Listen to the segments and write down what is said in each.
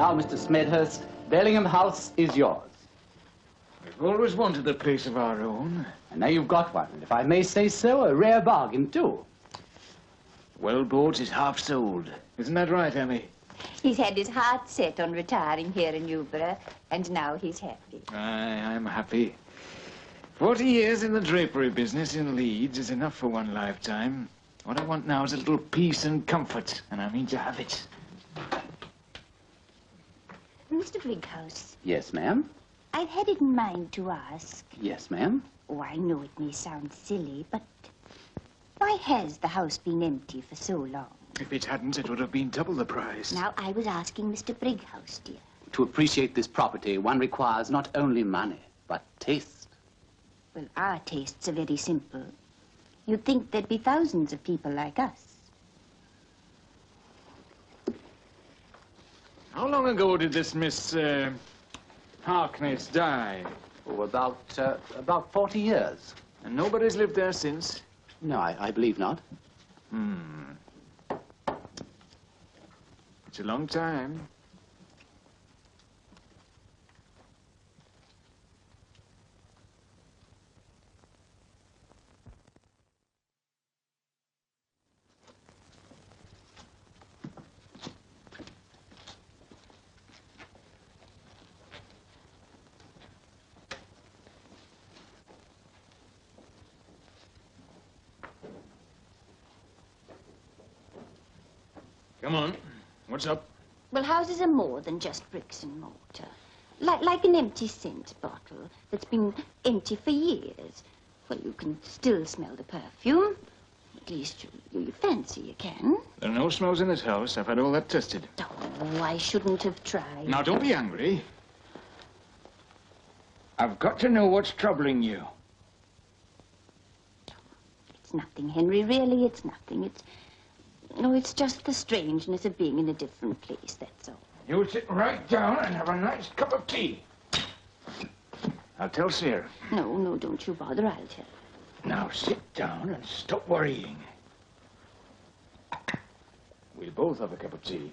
Now, Mr. Smedhurst, Bellingham House is yours. We've always wanted a place of our own. And now you've got one, and if I may say so, a rare bargain, too. Well bought is half sold. Isn't that right, Emmy? He's had his heart set on retiring here in Newborough, and now he's happy. I'm happy. 40 years in the drapery business in Leeds is enough for one lifetime. What I want now is a little peace and comfort, and I mean to have it. Mr. Brighouse. Yes, ma'am? I've had it in mind to ask. Yes, ma'am? Oh, I know it may sound silly, but why has the house been empty for so long? If it hadn't, it would have been double the price. Now, I was asking Mr. Brighouse, dear. To appreciate this property, one requires not only money, but taste. Well, our tastes are very simple. You'd think there'd be thousands of people like us. How long ago did this Miss, Harkness die? Oh, about 40 years. And nobody's lived there since? No, I believe not. It's a long time. Come on. What's up? Well, houses are more than just bricks and mortar. Like an empty scent bottle that's been empty for years. Well, you can still smell the perfume. At least you fancy you can. There are no smells in this house. I've had all that tested. Oh, I shouldn't have tried. Now, don't be angry. I've got to know what's troubling you. It's nothing, Henry. Really, it's nothing. No, it's just the strangeness of being in a different place, that's all. You sit right down and have a nice cup of tea. I'll tell Sarah. No, don't you bother. I'll tell her. Now, sit down and stop worrying. We'll both have a cup of tea.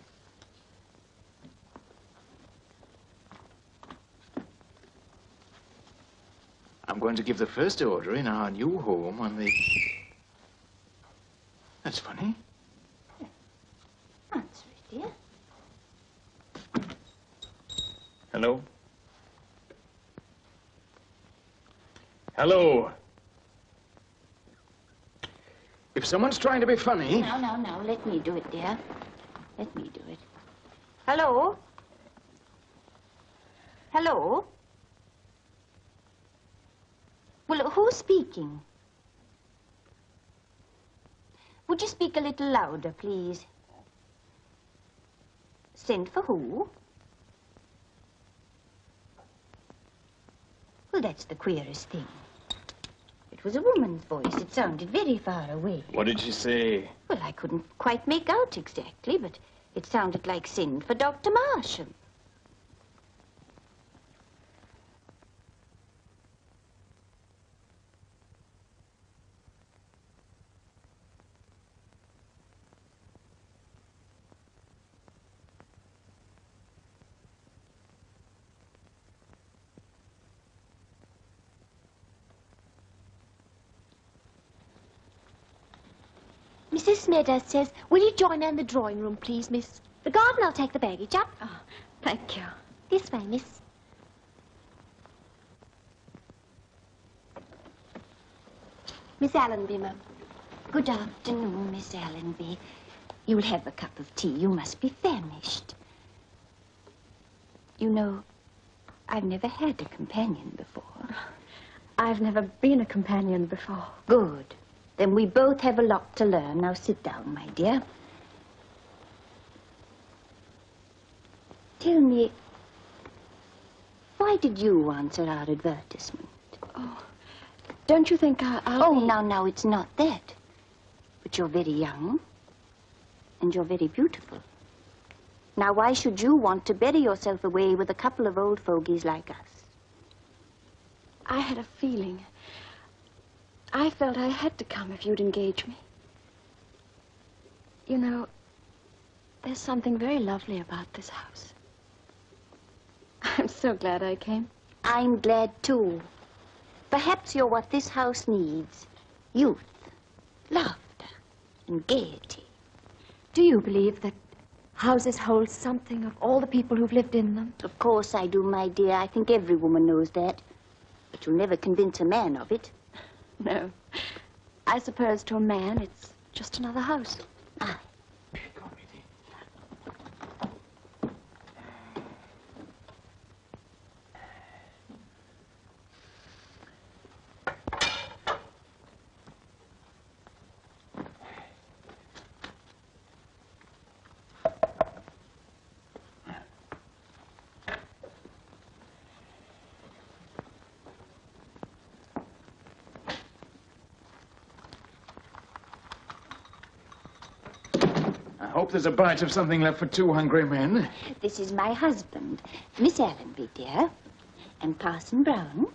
I'm going to give the first order in our new home on the... That's funny. Answer it, dear. Hello? Hello? If someone's trying to be funny... Now, let me do it, dear. Let me do it. Hello? Hello? Well, who's speaking? Would you speak a little louder, please? Send for who? Well, that's the queerest thing. It was a woman's voice. It sounded very far away. What did she say? Well, I couldn't quite make out exactly, but it sounded like send for Dr. Marshall. Mrs. Smedhurst says, will you join her in the drawing room, please, miss? The garden, I'll take the baggage up. Oh, thank you. This way, miss. Miss Allenby, ma'am. Good afternoon, Miss Allenby. You'll have a cup of tea. You must be famished. You know, I've never had a companion before. I've never been a companion before. Good. Then we both have a lot to learn. Now sit down, my dear. Tell me, why did you answer our advertisement? Oh, don't you think I'll be... now, it's not that. But you're very young, and you're very beautiful. Now, why should you want to bury yourself away with a couple of old fogies like us? I had a feeling. I felt I had to come if you'd engage me. You know, there's something very lovely about this house. so glad I came. I'm glad, too. Perhaps you're what this house needs. Youth, laughter, and gaiety. Do you believe that houses hold something of all the people who've lived in them? Of course I do, my dear. I think every woman knows that. But you'll never convince a man of it. No. I suppose to a man it's just another house. Ah. I hope there's a bite of something left for 2 hungry men. This is my husband, Miss Allenby, dear. And Parson Brown.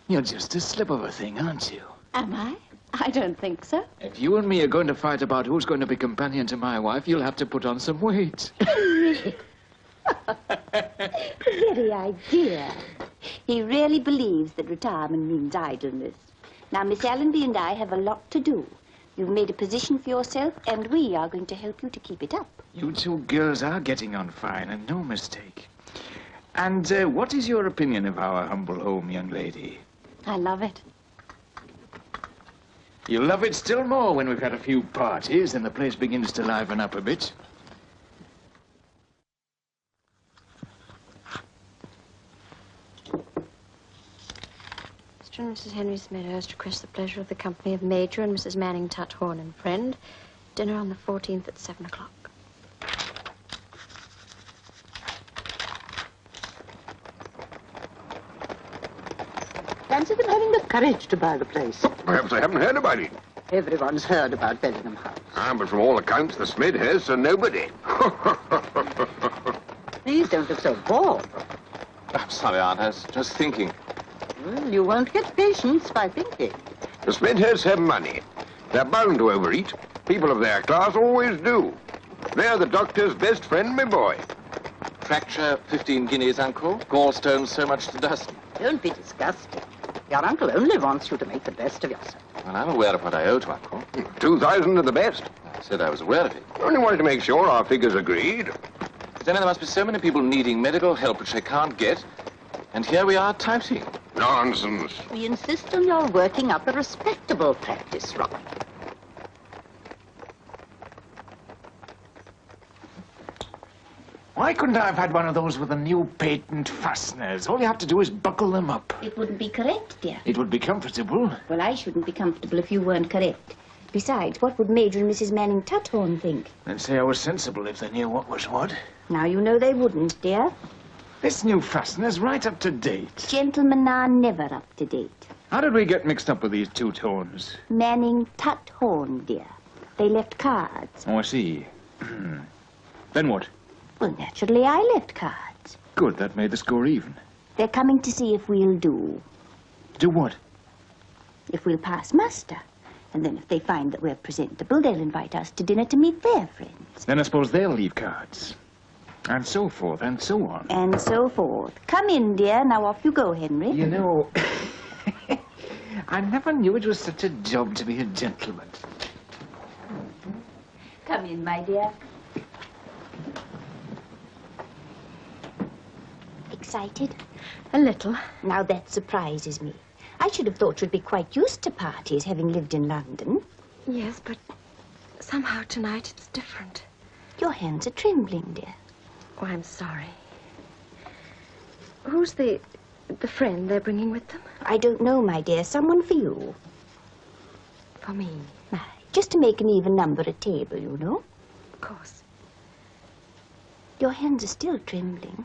You're just a slip of a thing, aren't you? Am I? I don't think so. If you and me are going to fight about who's going to be companion to my wife, you'll have to put on some weight. Very idea. He really believes that retirement means idleness. Now, Miss Allenby and I have a lot to do. You've made a position for yourself, and we are going to help you to keep it up. You two girls are getting on fine, and no mistake. And what is your opinion of our humble home, young lady? I love it. You'll love it still more when we've had a few parties and the place begins to liven up a bit. Mr. and Mrs. Henry Smedhurst request the pleasure of the company of Major and Mrs. Manning Tuthorn and friend. Dinner on the 14th at 7 o'clock. Fancy them having the courage to buy the place. Perhaps I haven't heard about it. Everyone's heard about Bellingham House. But from all accounts, the Smedhursts are nobody. Please don't look so bored. I'm sorry, Aunt. I was just thinking. Well, you won't get patience by thinking. The Smedhursts have money. They're bound to overeat. People of their class always do. They're the doctor's best friend, my boy. Fracture, 15 guineas, Uncle. Gallstones, so much to dozen. Don't be disgusted. Your uncle only wants you to make the best of yourself. Well, I'm aware of what I owe to Uncle. 2,000 are the best. I said I was aware of it. Only wanted to make sure our figures agreed. But then there must be so many people needing medical help which they can't get. And here we are touting. Nonsense. We insist on your working up a respectable practice, Robin. Why couldn't I have had one of those with the new patent fasteners? All you have to do is buckle them up. It wouldn't be correct, dear. It would be comfortable. Well, I shouldn't be comfortable if you weren't correct. Besides, what would Major and Mrs. Manning Tuthorn think? They'd say I was sensible if they knew what was what. Now you know they wouldn't, dear. This new fastener's right up to date. Gentlemen are never up to date. How did we get mixed up with these two tones? Manning Tuthorn, dear. They left cards. Oh, I see. Then what? Well, naturally, I left cards. Good, that made the score even. They're coming to see if we'll do. Do what? If we'll pass muster. And then if they find that we're presentable, they'll invite us to dinner to meet their friends. Then I suppose they'll leave cards. And so forth, and so on. And so forth. Come in, dear. Now off you go, Henry. You know, I never knew it was such a job to be a gentleman. Come in, my dear. Excited? A little. Now that surprises me. I should have thought you'd be quite used to parties, having lived in London. Yes, but somehow tonight it's different. Your hands are trembling, dear. Oh, I'm sorry. Who's the friend they're bringing with them? I don't know, my dear. Someone for you. For me? My, just to make an even number at table, you know. Of course. Your hands are still trembling.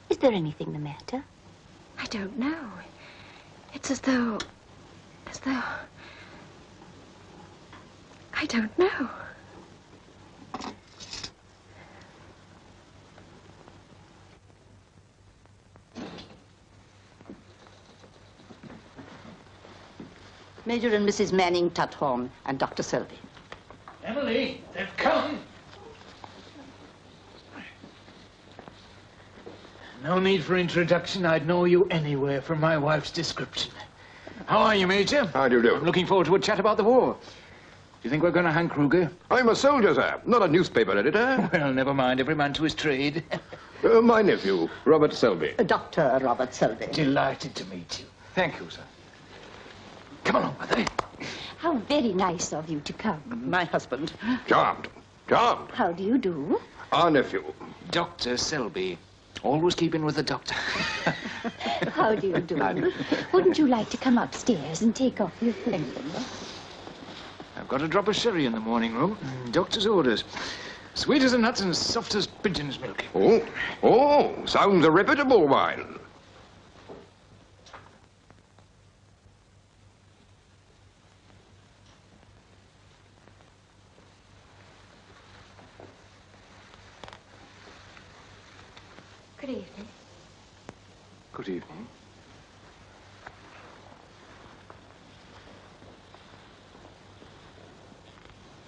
Is there anything the matter? I don't know. It's as though... I don't know. Major and Mrs. Manning Tuthorn and Dr. Selby. Emily, they've come. No need for introduction. I'd know you anywhere from my wife's description. How are you, Major? How do you do? I'm looking forward to a chat about the war. Do you think we're going to hang Kruger? I'm a soldier, sir, not a newspaper editor. Well, never mind. Every man to his trade. My nephew, Robert Selby. Dr. Robert Selby. Delighted to meet you. Thank you, sir. Come along, Mother. How very nice of you to come. My husband. Charmed. Charmed. How do you do? Our nephew. Dr. Selby. Always keeping with the doctor. How do you do? Wouldn't you like to come upstairs and take off your things? I've got a drop of sherry in the morning room. Doctor's orders. Sweet as a nut and soft as pigeon's milk. Oh, sounds a reputable wine. Good evening. Good evening.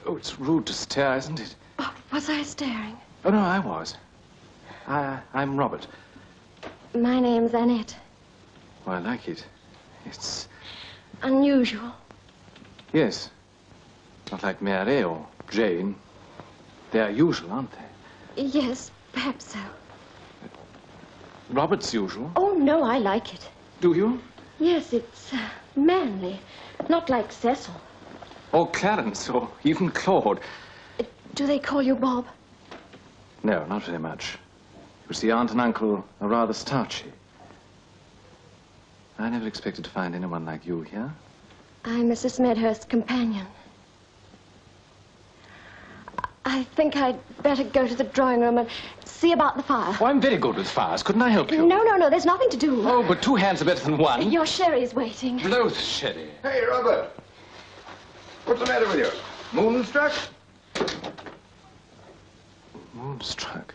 Oh, it's rude to stare, isn't it? Oh, was I staring? Oh, no, I was. I'm Robert. My name's Annette. Oh, I like it. It's... Unusual. Yes. Not like Mary or Jane. They're usual, aren't they? Yes, perhaps so. Robert's usual. Oh, no, I like it. Do you? Yes, it's manly. Not like Cecil. Or Clarence, or even Claude. Do they call you Bob? No, not very much. You see, Aunt and Uncle are rather starchy. I never expected to find anyone like you here. I'm Mrs. Smedhurst's companion. I think I'd better go to the drawing room and see about the fire. Oh, I'm very good with fires. Couldn't I help you? No, there's nothing to do. Oh, but two hands are better than one. Your sherry's waiting. Blow the sherry. Hey, Robert. What's the matter with you? Moonstruck? Moonstruck.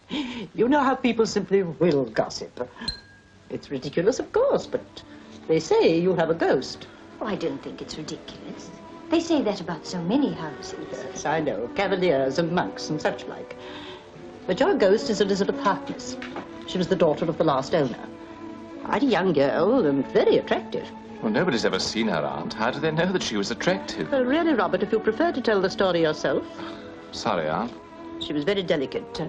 You know how people simply will gossip. It's ridiculous, of course, but they say you have a ghost. Oh, I don't think it's ridiculous. They say that about so many houses. Yes, I know. Cavaliers and monks and such like. But your ghost is Elizabeth Harkness. She was the daughter of the last owner. Quite a young girl and very attractive. Well, nobody's ever seen her, Aunt. How do they know that she was attractive? Well, really, Robert, if you prefer to tell the story yourself. Sorry, Aunt. She was very delicate.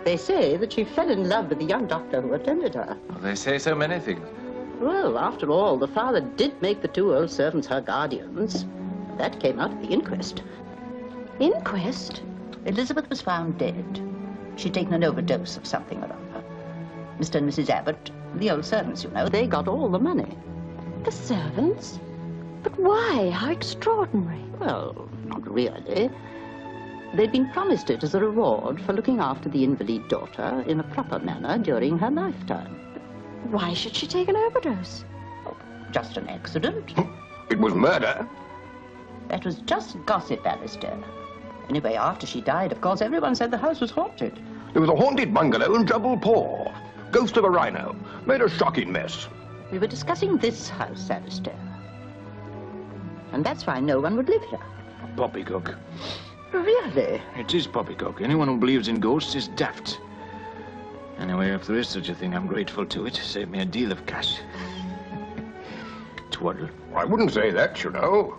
They say that she fell in love with the young doctor who attended her. Well, they say so many things. Well, after all, the father did make the two old servants her guardians. That came out at the inquest. Inquest? Elizabeth was found dead. She'd taken an overdose of something or other. Mr. and Mrs. Abbott, the old servants, you know, they got all the money. The servants? But why? How extraordinary. Well, not really. They'd been promised it as a reward for looking after the invalid daughter in a proper manner during her lifetime. Why should she take an overdose? Oh, just an accident. It was murder. That was just gossip, Alistair. Anyway, after she died, of course, everyone said the house was haunted. There was a haunted bungalow in Double Paw. Ghost of a rhino. Made a shocking mess. We were discussing this house, Alistair. And that's why no one would live here. Poppycock. Really? It is poppycock. Anyone who believes in ghosts is daft. Anyway, if there is such a thing, I'm grateful to it. Saved me a deal of cash. Twaddle. I wouldn't say that, you know.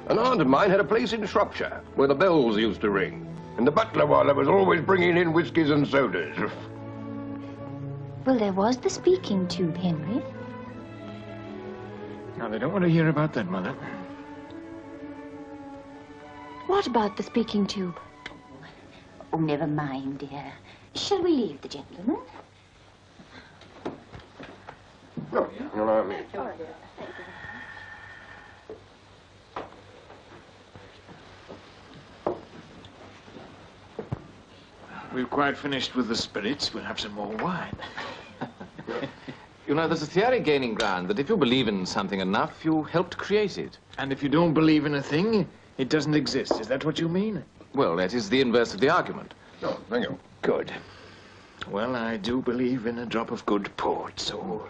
An aunt of mine had a place in Shropshire where the bells used to ring. And the butler was always bringing in whiskies and sodas. Well, there was the speaking tube, Henry. Now, they don't want to hear about that, Mother. What about the speaking tube? Oh, never mind, dear. Shall we leave the gentleman? No, you know what I mean. We've quite finished with the spirits. We'll have some more wine. You know, there's a theory gaining ground that if you believe in something enough, you help to create it. And if you don't believe in a thing, it doesn't exist. Is that what you mean? Well, that is the inverse of the argument. No, thank you. Good. Well, I do believe in a drop of good port, so...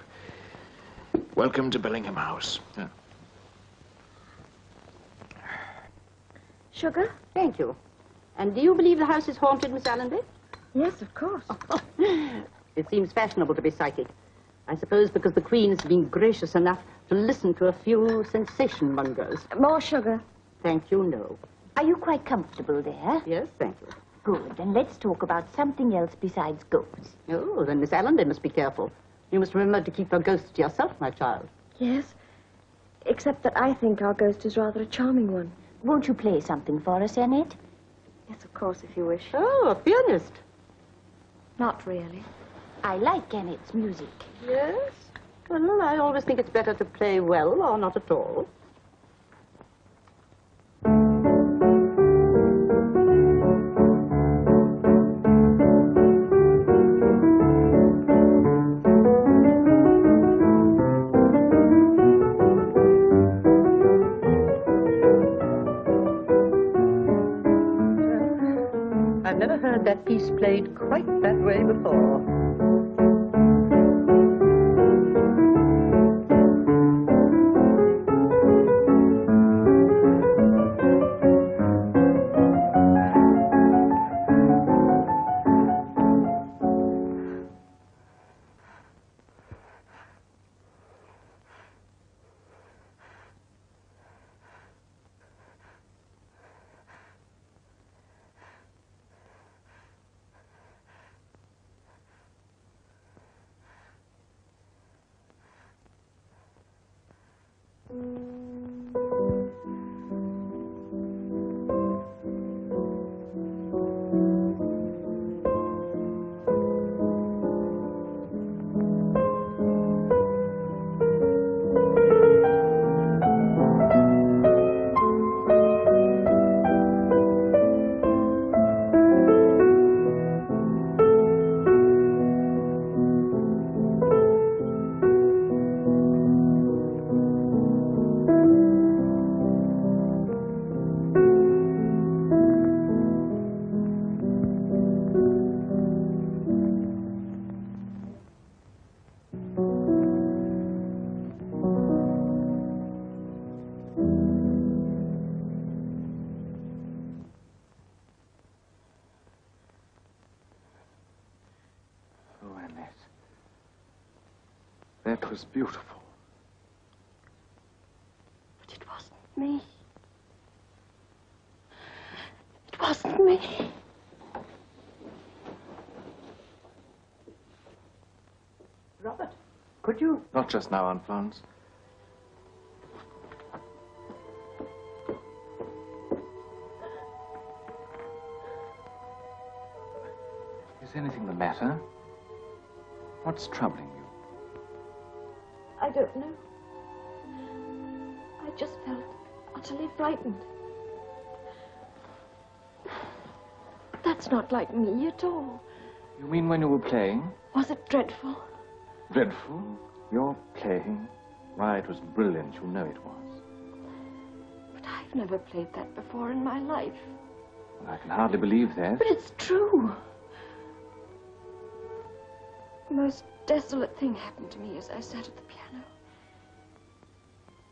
Welcome to Bellingham House. Yeah. Sugar? Thank you. And do you believe the house is haunted, Miss Allenby? Yes, of course. It seems fashionable to be psychic. I suppose because the Queen has been gracious enough to listen to a few sensation mongers. More sugar. Thank you, no. Are you quite comfortable there? Yes, thank you. Good. And let's talk about something else besides ghosts. Oh, then Miss Allender must be careful. You must remember to keep your ghosts to yourself, my child. Yes. Except that I think our ghost is rather a charming one. Won't you play something for us, Annette? Yes, of course, if you wish. Oh, a pianist. Not really. I like Annette's music. Yes? Well, I always think it's better to play well or not at all. I've never heard that piece played quite that way before. That was beautiful. But it wasn't me. It wasn't me. Robert, could you... Not just now, Aunt Florence. Is anything the matter? What's troubling you? I don't know. I just felt utterly frightened. That's not like me at all. You mean when you were playing? Was it dreadful? Dreadful? You're playing? Why, it was brilliant. You know it was. But I've never played that before in my life. Well, I can hardly believe that. But it's true. The most desolate thing happened to me as I sat at the piano.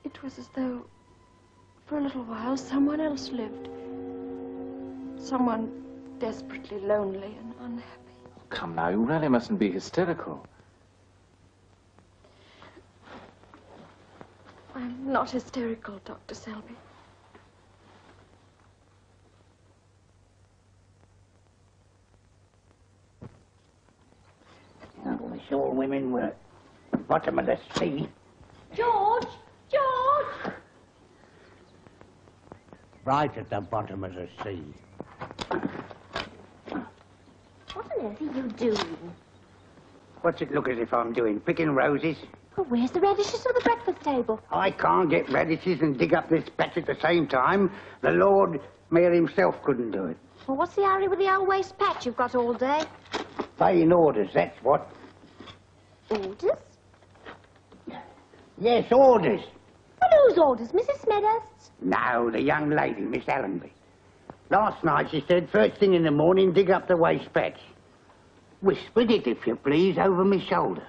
It was as though, for a little while, someone else lived. Someone desperately lonely and unhappy. Oh, come now, you really mustn't be hysterical. I'm not hysterical, Dr. Selby. I wish all women were at the bottom of the sea. George! George! Right at the bottom of the sea. What on earth are you doing? What's it look as if I'm doing? Picking roses? Well, where's the radishes on the breakfast table? I can't get radishes and dig up this patch at the same time. The Lord Mayor himself couldn't do it. Well, what's the hurry with the old waste patch you've got all day? Paying orders, that's what. Orders? Yes, orders. Well, whose orders? Mrs. Smedhurst's? No, the young lady, Miss Allenby. Last night she said, first thing in the morning, dig up the waste patch. Whispered it, if you please, over my shoulder.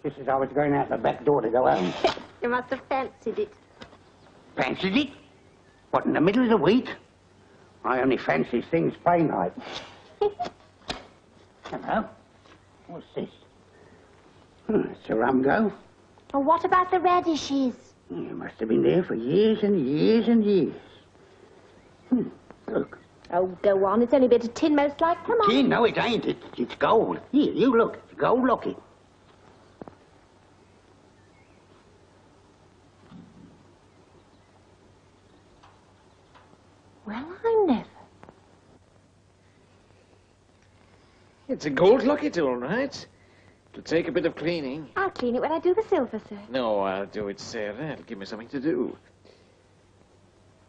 Just as I was going out the back door to go home. You must have fancied it. Fancied it? What, in the middle of the week? I only fancy things plain like. Hello. What's this? It's a rum go. Oh, what about the radishes? It must have been there for years and years and years. Look. Oh, go on. It's only a bit of tin, most like. Come on. Tin? No, it ain't. It's gold. Here, you look. It's a gold locket. Well, I never. It's a gold locket, all right. It'll take a bit of cleaning. I'll clean it when I do the silver, sir. No, I'll do it, Sarah. It'll give me something to do.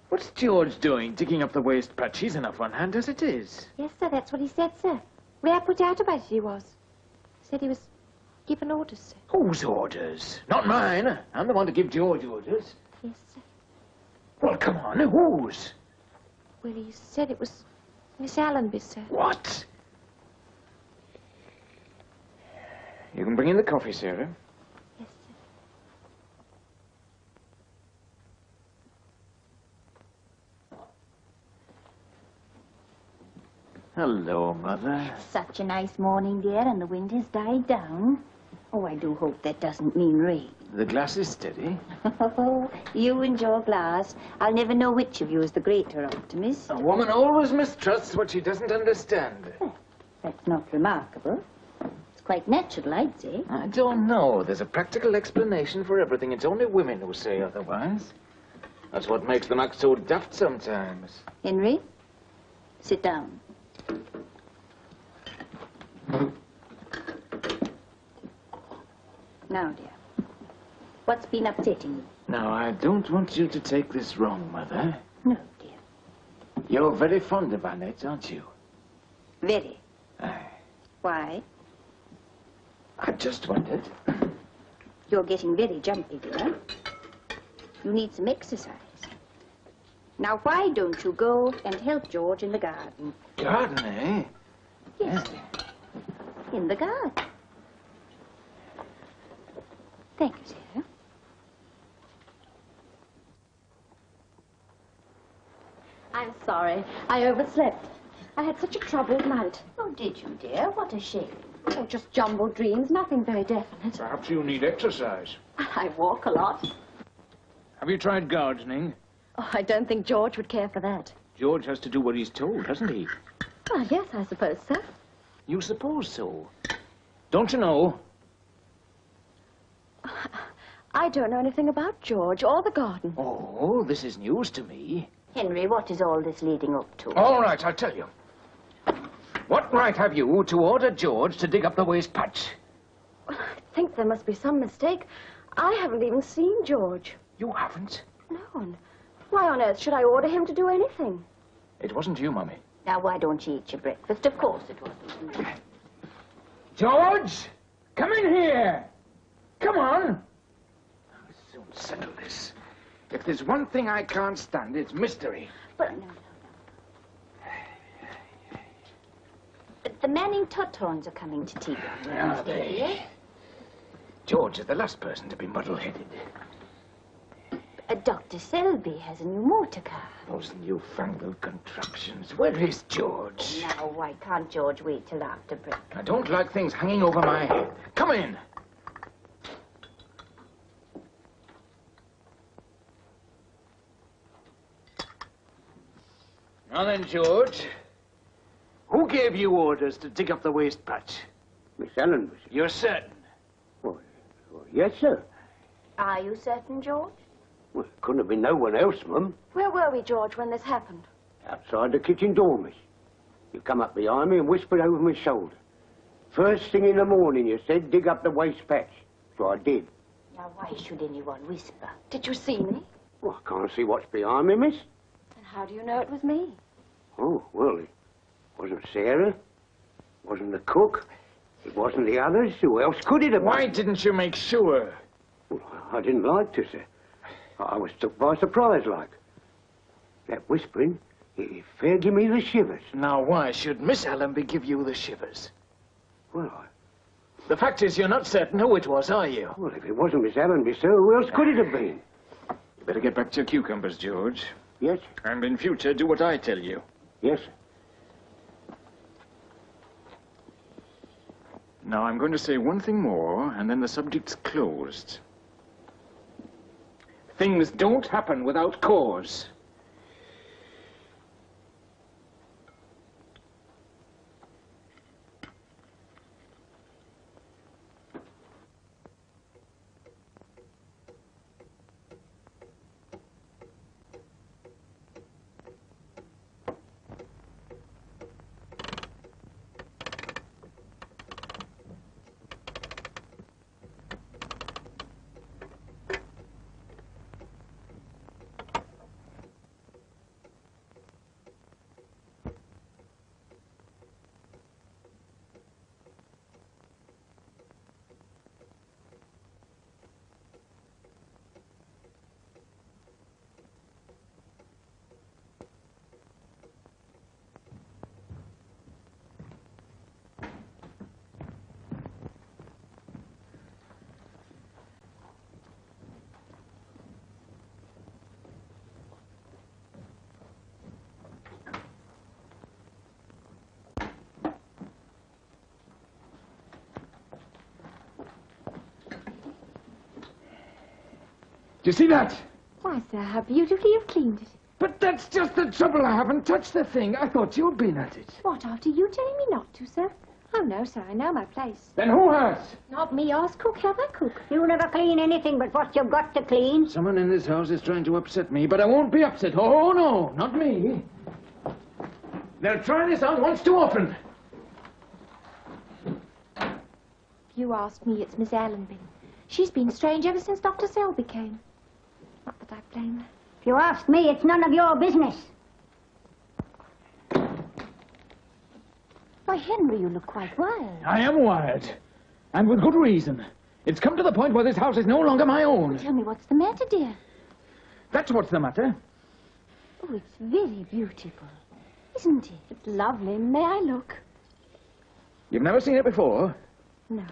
What's George doing, digging up the waste patch? He's enough on hand as it is. Yes, sir, that's what he said, sir. Rare put out about it he was. Said he was given orders, sir. Whose orders? Not mine. I'm the one to give George orders. Yes, sir. Well, come on, whose? Well, he said it was Miss Allenby, sir. What? You can bring in the coffee, Sarah. Yes, sir. Hello, Mother. Such a nice morning, dear, and the wind has died down. Oh, I do hope that doesn't mean rain. The glass is steady. Oh, you and your glass. I'll never know which of you is the greater optimist. A woman always mistrusts what she doesn't understand. That's not remarkable. It's quite natural, I'd say. I don't know. There's a practical explanation for everything. It's only women who say otherwise. That's what makes them act so daft sometimes. Henry, sit down. Now, dear, what's been upsetting you? Now, I don't want you to take this wrong, Mother. No, dear. You're very fond of Annette, aren't you? Very. Aye. Why? I just wondered. You're getting very jumpy, dear. You need some exercise. Now, why don't you go and help George in the garden? Garden, eh? Yes, dear. In the garden. Thank you, Sarah. I'm sorry. I overslept. I had such a troubled night. Oh, did you, dear? What a shame. Oh, just jumbled dreams, nothing very definite. Perhaps you need exercise. I walk a lot. Have you tried gardening? Oh, I don't think George would care for that. George has to do what he's told, hasn't he? Well, yes, I suppose so. You suppose so. Don't you know? I don't know anything about George or the garden. Oh, this is news to me. Henry, what is all this leading up to? All right, I'll tell you. What right have you to order George to dig up the waste patch? Well, I think there must be some mistake. I haven't even seen George. You haven't? No, and why on earth should I order him to do anything? It wasn't you, Mummy. Now, why don't you eat your breakfast? Of course it wasn't you. George! Come in here! Come on! I'll soon settle this. If there's one thing I can't stand, it's mystery. But no. The Manning Tutthorns are coming to tea on Are Wednesday. they? George is the last person to be muddle-headed. Dr. Selby has a new motor car. Those newfangled contraptions. Where is George? Now, why can't George wait till after breakfast? I don't like things hanging over my head. Come in. Now then, George. Who gave you orders to dig up the waste patch? Miss Allenby. You're certain? Well, yes, sir. Are you certain, George? Well, it couldn't have been no one else, Mum. Where were we, George, when this happened? Outside the kitchen door, miss. You come up behind me and whispered over my shoulder. First thing in the morning, you said, dig up the waste patch. So I did. Now, why should anyone whisper? Did you see me? Well, I can't see what's behind me, miss. And how do you know it was me? Oh, well, it wasn't Sarah. Wasn't the cook. It wasn't the others. Who else could it have been? Why didn't you make sure? Well, I didn't like to, sir. I was took by surprise, like. That whispering, it fair give me the shivers. Now, why should Miss Allenby give you the shivers? Well, The fact is, you're not certain who it was, are you? well, if it wasn't Miss Allenby, sir, who else could it have been? You better get back to your cucumbers, George. Yes, And in future, do what I tell you. yes, sir. Now, I'm going to say one thing more, and then the subject's closed. Things don't happen without cause. Do you see that? Why, sir, how beautifully you've cleaned it. But that's just the trouble. I haven't touched the thing. I thought you'd been at it. What, after you telling me not to, sir? Oh, no, sir, I know my place. Then who has? Not me, ask cook, have I cook? You never clean anything but what you've got to clean. Someone in this house is trying to upset me, but I won't be upset. Oh, no, not me. They'll try this on once too often. If you ask me, it's Miss Allenby. She's been strange ever since Dr. Selby came. Not that I blame her. If you ask me, it's none of your business. Why, Henry, you look quite wild. I am wild. And with good reason. It's come to the point where this house is no longer my own. Tell me what's the matter, dear. That's what's the matter. Oh, it's very beautiful. Isn't it? It's lovely. May I look? You've never seen it before? No.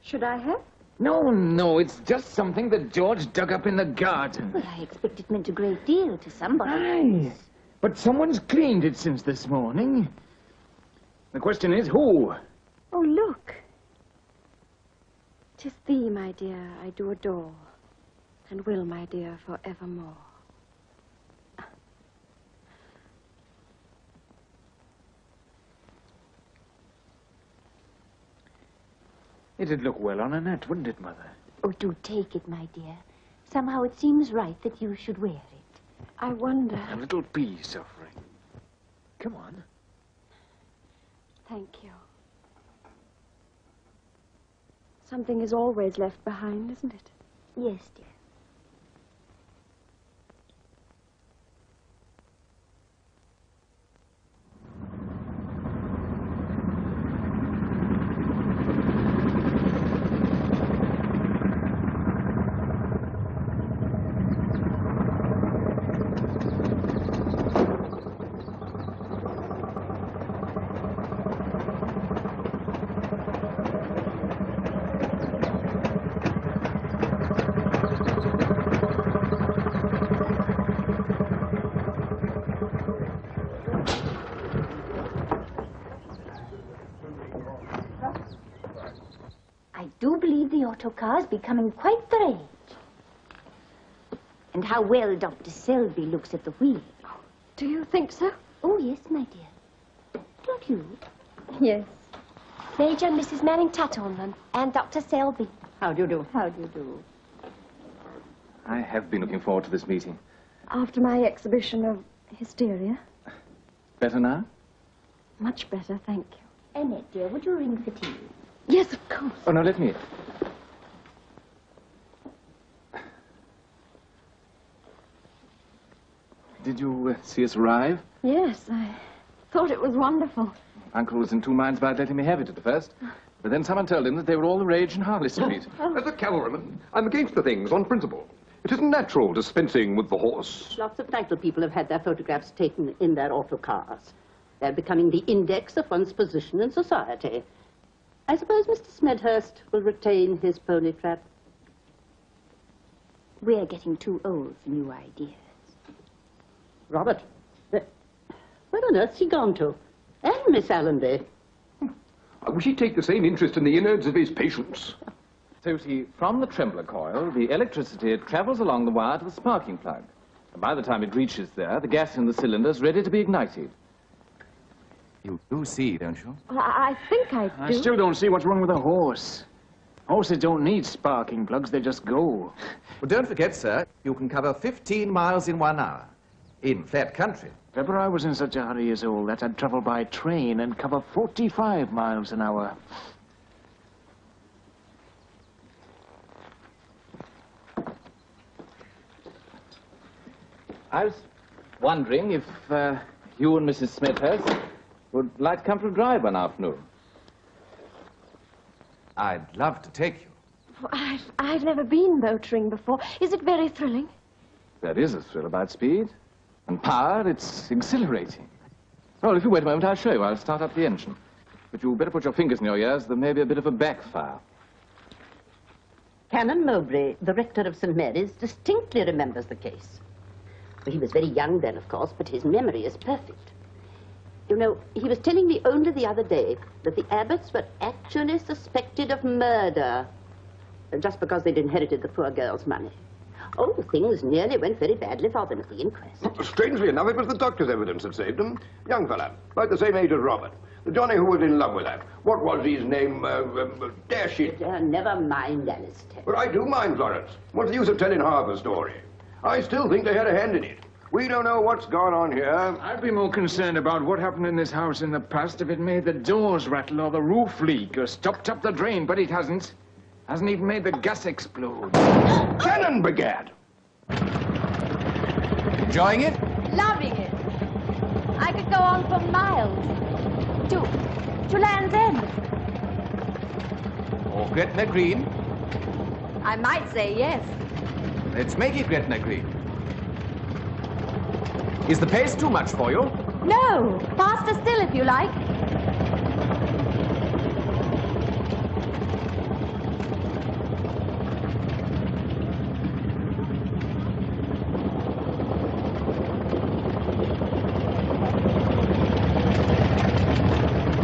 Should I have? No, it's just something that George dug up in the garden. Well, I expect it meant a great deal to somebody. Aye, but someone's cleaned it since this morning. The question is, who? Oh, look. 'Tis thee, my dear, I do adore, and will, my dear, forevermore. It'd look well on Annette, wouldn't it, Mother? Oh, do take it, my dear. Somehow it seems right that you should wear it. I wonder. A little bee suffering. Come on. Thank you. Something is always left behind, isn't it? Yes, dear. I do believe the autocar's becoming quite the rage. And how well Dr. Selby looks at the wheel. Do you think so? Oh, yes, my dear. Don't you? Yes. Major and Mrs. Manning Tatterman and Dr. Selby. How do you do? How do you do? I have been looking forward to this meeting. After my exhibition of hysteria. Better now? Much better, thank you. Annette, dear, would you ring for tea? Yes, of course. Oh, no, let me. Did you see us arrive? Yes, I thought it was wonderful. Uncle was in two minds about letting me have it at the first. But then someone told him that they were all the rage in Harley Street. As a cavalryman, I'm against the things on principle. It isn't natural dispensing with the horse. Lots of title people have had their photographs taken in their autocars. They're becoming the index of one's position in society. I suppose Mr. Smedhurst will retain his pony trap. We're getting too old for new ideas. Robert, where on earth's he gone to? And Miss Allenby. I wish he'd take the same interest in the innards of his patients. So, see, from the trembler coil, the electricity travels along the wire to the sparking plug. And by the time it reaches there, the gas in the cylinder is ready to be ignited. You do see, don't you? Well, I think I do. I still don't see what's wrong with a horse. Horses don't need sparking plugs, they just go. Well, don't forget, sir, you can cover 15 miles in 1 hour. In flat country. If ever I was in such a hurry as all that, I'd travel by train and cover 45 miles an hour. I was wondering if you and Mrs. Smedhurst would like to come for a drive one afternoon. I'd love to take you. Well, I've never been motoring before. Is it very thrilling? There is a thrill about speed. And power, it's exhilarating. Well, if you wait a moment, I'll show you. I'll start up the engine. But you'd better put your fingers in your ears. There may be a bit of a backfire. Canon Mowbray, the rector of St. Mary's, distinctly remembers the case. Well, he was very young then, of course, but his memory is perfect. You know, he was telling me only the other day that the Abbotts were actually suspected of murder just because they'd inherited the poor girl's money. Oh, things nearly went very badly for them at the inquest. Strangely enough, it was the doctor's evidence that saved him. Young fella, like the same age as Robert. The Johnny who was in love with her. What was his name? Dash it. Never mind, Alistair. But I do mind, Florence. What's the use of telling half a story? I still think they had a hand in it. We don't know what's gone on here. I'd be more concerned about what happened in this house in the past if it made the doors rattle or the roof leak or stopped up the drain, but it hasn't. Hasn't even made the gas explode. Cannon Brigade! Enjoying it? Loving it. I could go on for miles. To Land's End. Or Gretna Green? I might say yes. Let's make it Gretna Green. Is the pace too much for you? No, faster still if you like.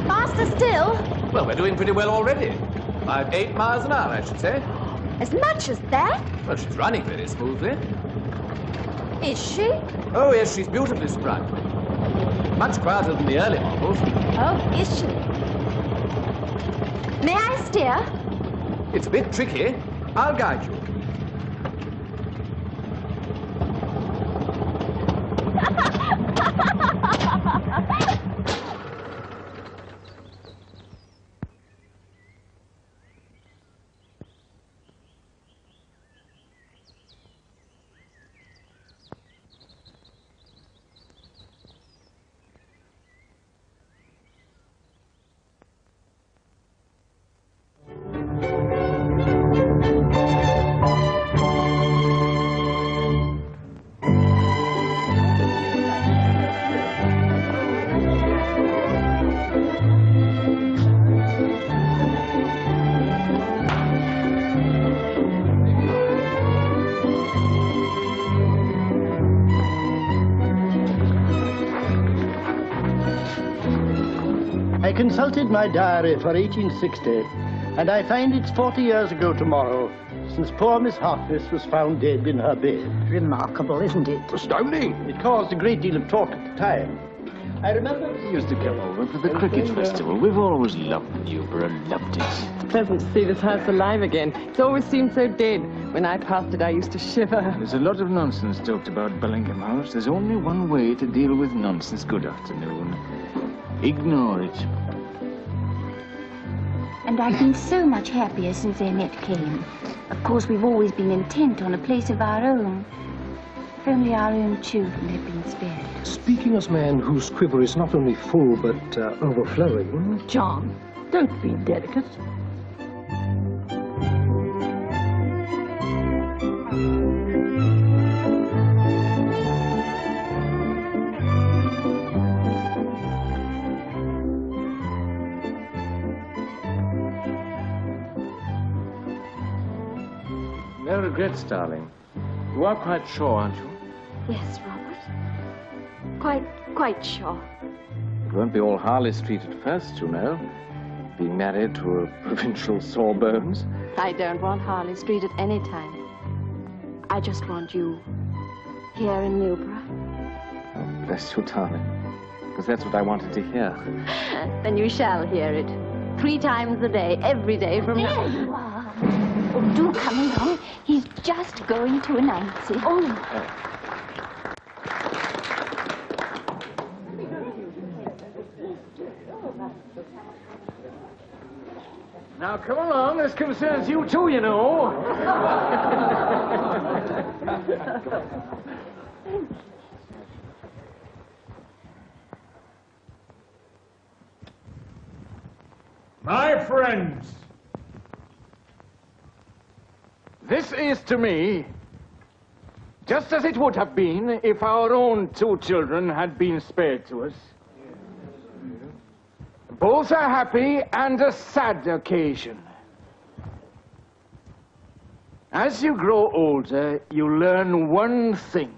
Faster still? Well, we're doing pretty well already. 8 miles an hour, I should say. As much as that? Well, she's running very smoothly. Is she? Oh, yes, she's beautifully sprung. Much quieter than the early models. Oh, is she? May I steer? It's a bit tricky. I'll guide you. I consulted my diary for 1860, and I find it's 40 years ago tomorrow since poor Miss Harkness was found dead in her bed. Remarkable, isn't it? Astounding. It caused a great deal of talk at the time. I remember... We used to come over for the cricket festival. We've always loved Newborough, loved it. Pleasant to see this house alive again. It's always seemed so dead. When I passed it, I used to shiver. There's a lot of nonsense talked about Bellingham House. There's only one way to deal with nonsense. Good afternoon. Ignore it. And I've been so much happier since Annette came. Of course, we've always been intent on a place of our own. If only our own children had been spared. Speaking as a man whose quiver is not only full but overflowing... John, don't be delicate. No regrets, darling. You are quite sure, aren't you? Yes, Robert. Quite sure. It won't be all Harley Street at first, you know. being married to a provincial sawbones. I don't want Harley Street at any time. I just want you here in Newborough. Oh, bless you, darling. Because that's what I wanted to hear. Then you shall hear it. 3 times a day, every day from now. There you are. Oh, do come along. He's just going to announce it. Oh. Now, come along. This concerns you too, you know. My friends, this is to me just as it would have been if our own 2 children had been spared to us. Both a happy and a sad occasion. As you grow older, you learn one thing.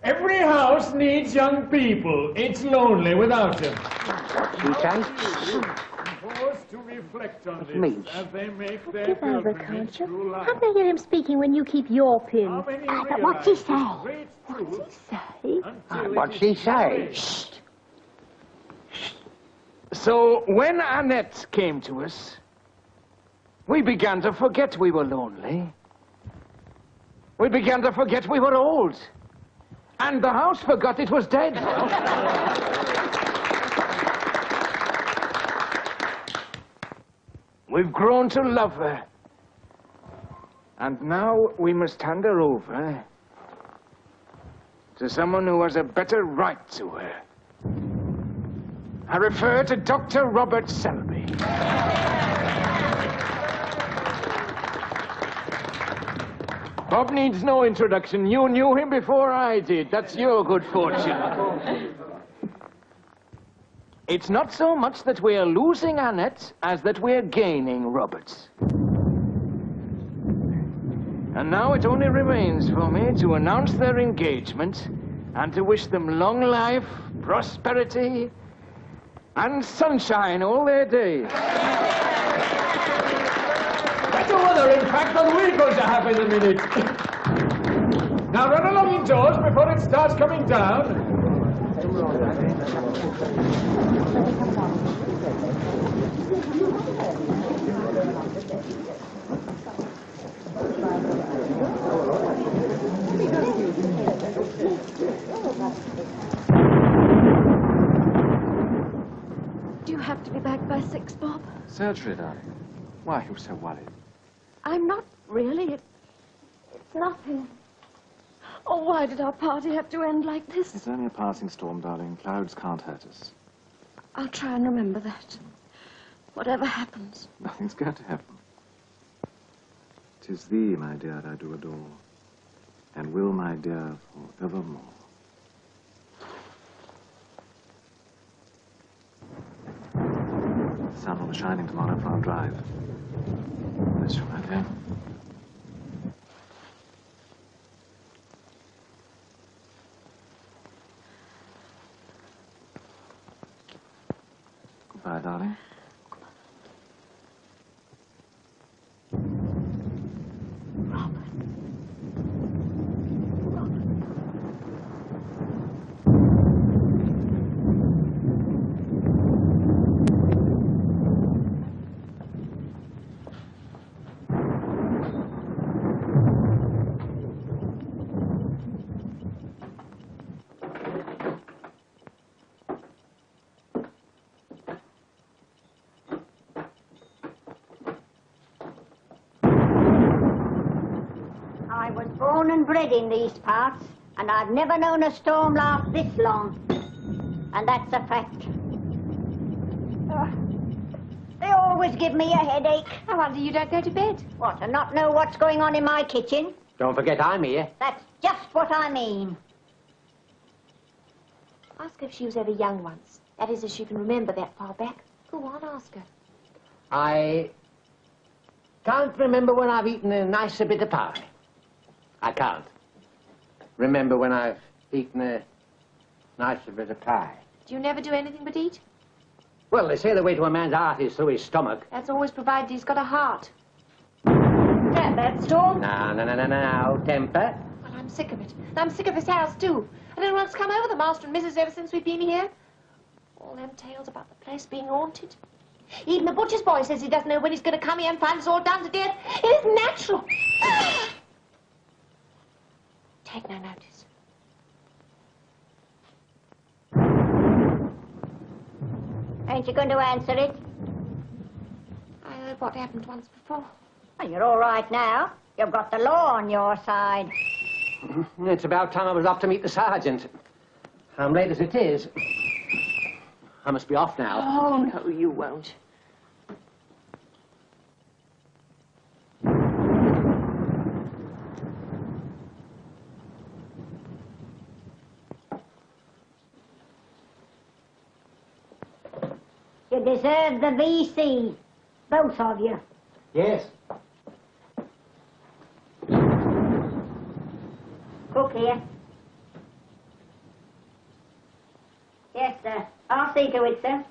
Every house needs young people. It's lonely without them. What's he say? Forced to reflect on this as they make their Give over, pilgrimage can't you? through life. How can I hear him speaking when you keep your pin? How many But what's he say? realize great truth What's he say? until What's it he is too say? late? Shh. So when Annette came to us, we began to forget we were lonely. We began to forget we were old. And the house forgot it was dead. We've grown to love her. And now we must hand her over to someone who has a better right to her. I refer to Dr. Robert Selby. Bob needs no introduction. You knew him before I did. That's your good fortune. It's not so much that we're losing Annette as that we're gaining Robert. And now it only remains for me to announce their engagement and to wish them long life, prosperity, and sunshine all their days. Better weather, in fact, than we're going to have in a minute. Now run along indoors before it starts coming down. Do you have to be back by 6, Bob? Surgery, darling. Why are you so worried? I'm not really. It's nothing. Oh, why did our party have to end like this? It's only a passing storm, darling. Clouds can't hurt us. I'll try and remember that. Whatever happens. Nothing's going to happen. 'Tis thee, my dear, I do adore, and will, my dear, for evermore. The sun will be shining tomorrow for our drive. Bless you, my dear. Goodbye, darling. I was born and bred in these parts, and I've never known a storm last this long. And that's a fact. They always give me a headache. I wonder you don't go to bed. What, and not know what's going on in my kitchen? Don't forget I'm here. That's just what I mean. Ask her if she was ever young once. That is, if she can remember that far back. Go on, ask her. I can't remember when I've eaten a nicer bit of pie. I can't remember when I've eaten a nicer bit of pie. Do you never do anything but eat? Well, they say the way to a man's heart is through his stomach. That's always provided he's got a heart. That bad storm. No, temper. Well, I'm sick of it. And I'm sick of this house, too. I don't want to come over the master and missus ever since we've been here. All them tales about the place being haunted. Even the butcher's boy says he doesn't know when he's going to come here and find us all done to death. It isn't natural. Take no notice. Ain't you going to answer it? I heard what happened once before. Well, you're all right now. You've got the law on your side. It's about time I was off to meet the sergeant. I'm late as it is. I must be off now. Oh, no, you won't. You deserve the VC. Both of you. Yes. Cook here. Yes, sir. I'll see to it, sir.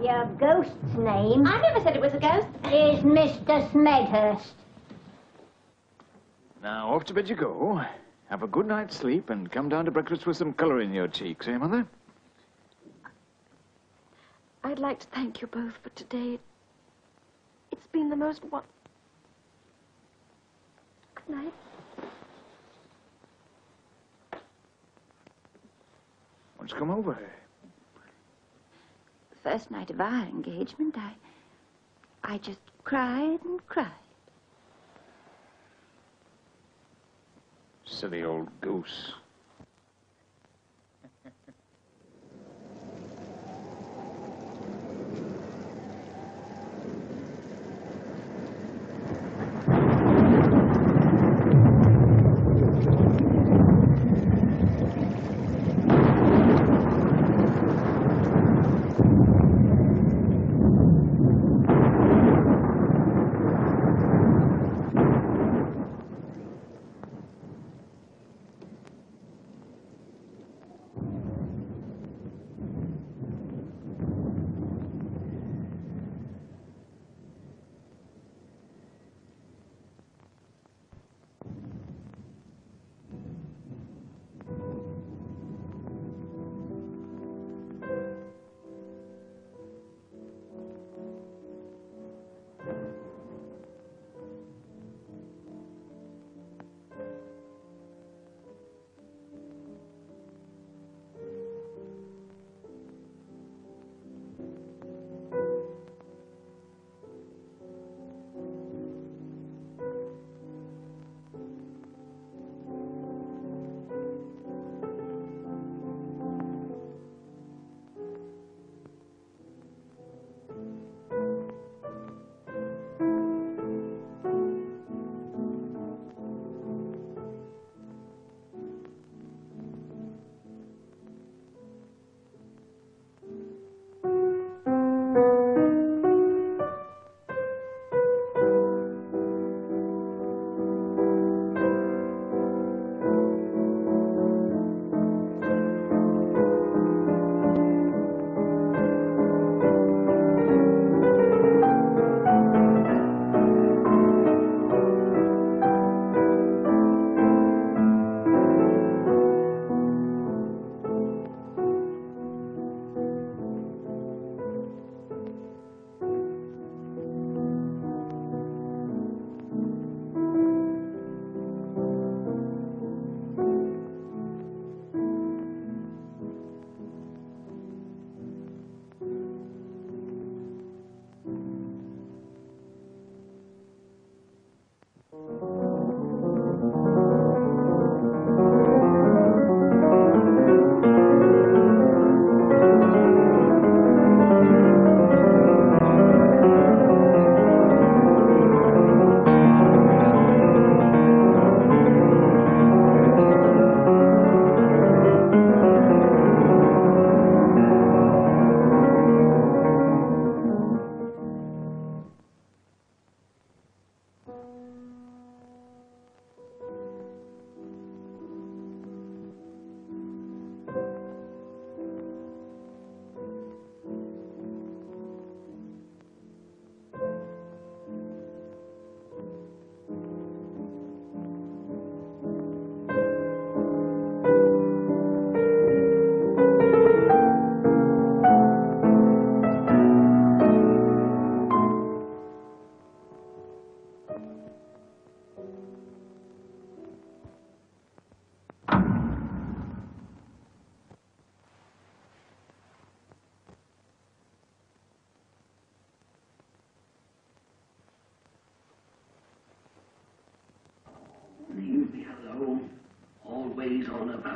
Your ghost's name I never said it was a ghost. is Mr. Smedhurst. Now, off to bed you go. Have a good night's sleep and come down to breakfast with some colour in your cheeks, eh, Mother? I'd like to thank you both for today. It's been the most Good night. What's come over her? The first night of our engagement, I just cried and cried. Silly old goose.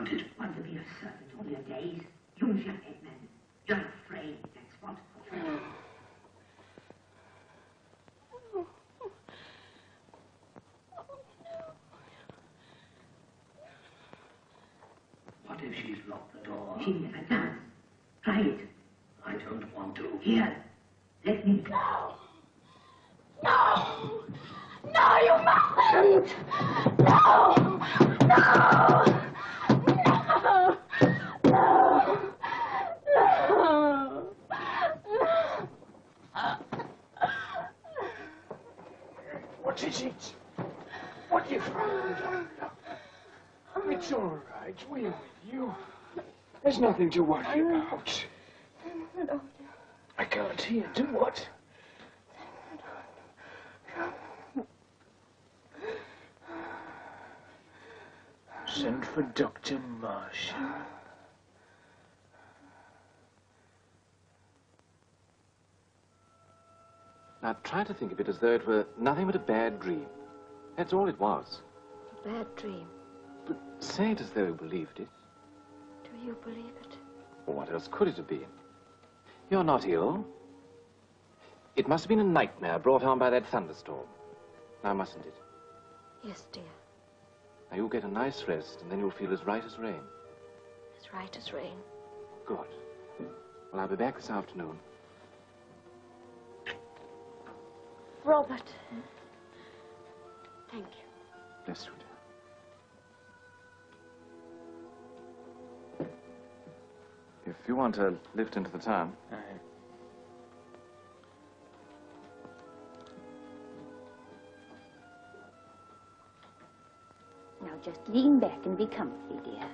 just want to be a servant all your days. Use your head, man. You're afraid, that's what. What if she's locked the door? She never does. Try it. I don't want to. Here, let me go. No! No, you mustn't! No! No! No! No! No! What is it? What are you frightened of? It's all right. We're with you. There's nothing to worry about. I can't hear. Do what? Send for Dr. Marshall. Now try to think of it as though it were nothing but a bad dream. That's all it was. A bad dream. But say it as though you believed it. Do you believe it? Well, what else could it have been? You're not ill. It must have been a nightmare brought on by that thunderstorm. Now, mustn't it? Yes, dear. Now, you'll get a nice rest, and then you'll feel as right as rain. As right as rain. Good. Well, I'll be back this afternoon. Robert. Thank you. Bless you, dear. If you want a lift into the town... Now just lean back and be comfy, dear.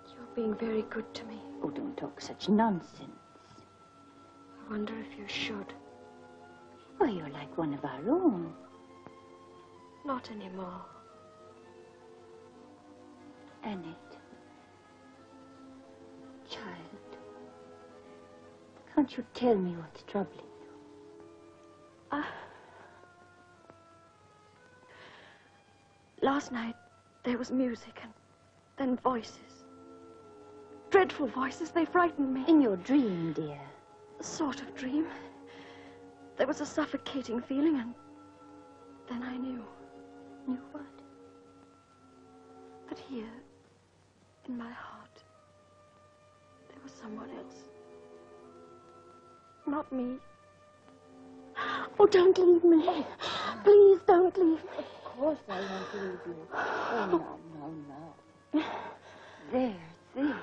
You're being very good to me. Oh, don't talk such nonsense. I wonder if you should. Why, you're like one of our own. Not anymore. Annette. Child. Can't you tell me what's troubling you? Last night, there was music and then voices. Dreadful voices, they frightened me. In your dream, dear? A sort of dream. There was a suffocating feeling and then I knew. Knew what? That here, in my heart, there was someone else. Not me. Oh, don't leave me. Please don't leave me. Of course I won't leave you. Oh, no. There, there.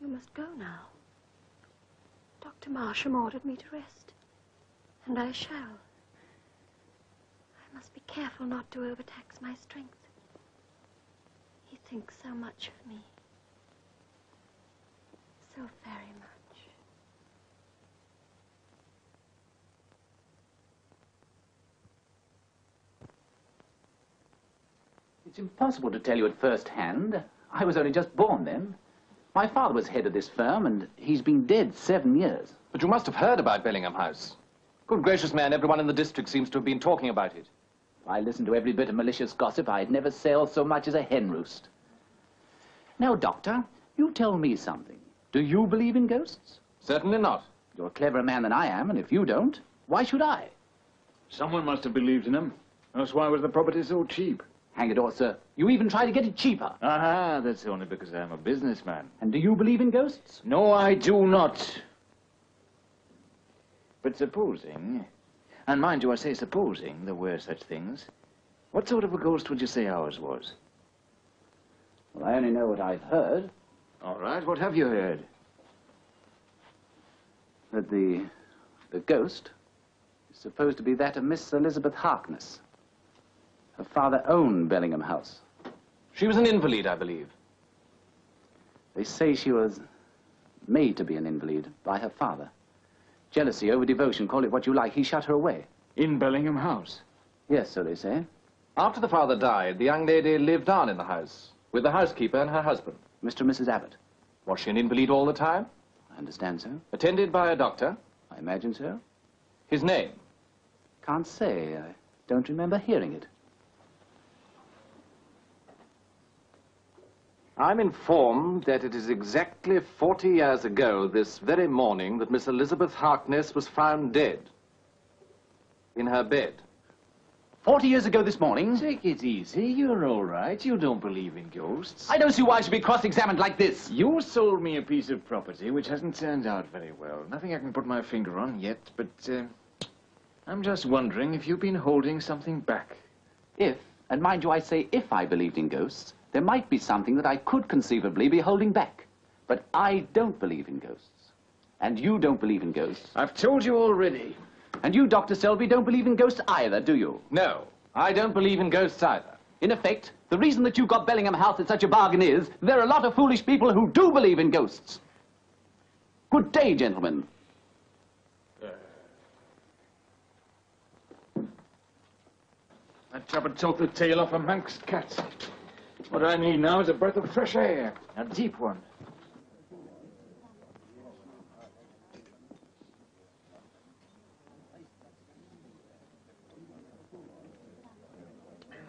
You must go now. Dr. Marsham ordered me to rest, and I shall. I must be careful not to overtax my strength. He thinks so much of me. So very much. It's impossible to tell you at first hand. I was only just born then. My father was head of this firm, and he's been dead 7 years. But you must have heard about Bellingham House. Good gracious, man, everyone in the district seems to have been talking about it. If I listened to every bit of malicious gossip, I'd never sail so much as a hen roost. Now, Doctor, you tell me something. Do you believe in ghosts? Certainly not. You're a cleverer man than I am, and if you don't, why should I? Someone must have believed in them. That's why was the property so cheap. Hang it all, sir. You even try to get it cheaper. Aha, that's only because I'm a businessman. And do you believe in ghosts? No, I do not. But supposing, and mind you, I say supposing there were such things, what sort of a ghost would you say ours was? Well, I only know what I've heard. All right, what have you heard? That the ghost is supposed to be that of Miss Elizabeth Harkness. Her father owned Bellingham House. She was an invalid, I believe. They say she was made to be an invalid by her father. Jealousy, over-devotion, call it what you like, he shut her away. In Bellingham House? Yes, so they say. After the father died, the young lady lived on in the house. With the housekeeper and her husband. Mr. and Mrs. Abbott. Was she an invalid all the time? I understand so. Attended by a doctor? I imagine so. His name? Can't say. I don't remember hearing it. I'm informed that it is exactly 40 years ago this very morning that Miss Elizabeth Harkness was found dead. In her bed. 40 years ago this morning? Take it easy. You're all right. You don't believe in ghosts. I don't see why I should be cross-examined like this. You sold me a piece of property which hasn't turned out very well. Nothing I can put my finger on yet, but I'm just wondering if you've been holding something back. If, and mind you, I say if I believed in ghosts, there might be something that I could conceivably be holding back. But I don't believe in ghosts. And you don't believe in ghosts. I've told you already. And you, Dr. Selby, don't believe in ghosts either, do you? No, I don't believe in ghosts either. In effect, the reason that you got Bellingham House at such a bargain is there are a lot of foolish people who do believe in ghosts. Good day, gentlemen. That chap had talked the tail off a Manx cat. What I need now is a breath of fresh air. A deep one.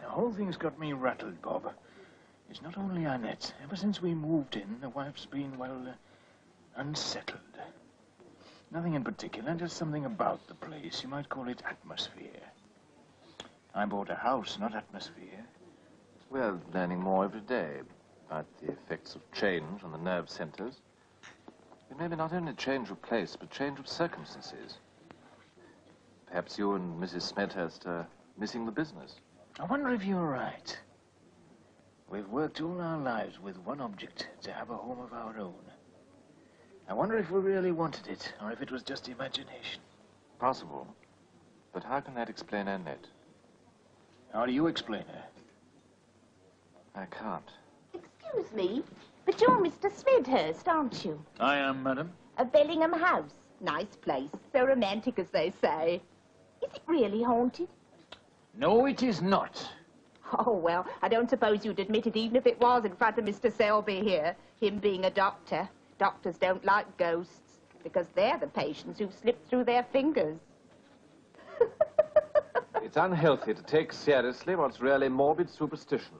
The whole thing's got me rattled, Bob. It's not only Annette. Ever since we moved in, the wife's been, well, unsettled. Nothing in particular, just something about the place. You might call it atmosphere. I bought a house, not atmosphere. We're learning more every day about the effects of change on the nerve centers. It may be not only change of place, but change of circumstances. Perhaps you and Mrs. Smedhurst are missing the business. I wonder if you're right. We've worked all our lives with one object, to have a home of our own. I wonder if we really wanted it, or if it was just imagination. Possible. But how can that explain Annette? How do you explain her? I can't. Excuse me, but you're Mr. Smedhurst, aren't you? I am, madam. Of Bellingham House. Nice place. So romantic, as they say. Is it really haunted? No, it is not. Oh, well, I don't suppose you'd admit it even if it was in front of Mr. Selby here, him being a doctor. Doctors don't like ghosts, because they're the patients who've slipped through their fingers. It's unhealthy to take seriously what's really morbid superstition.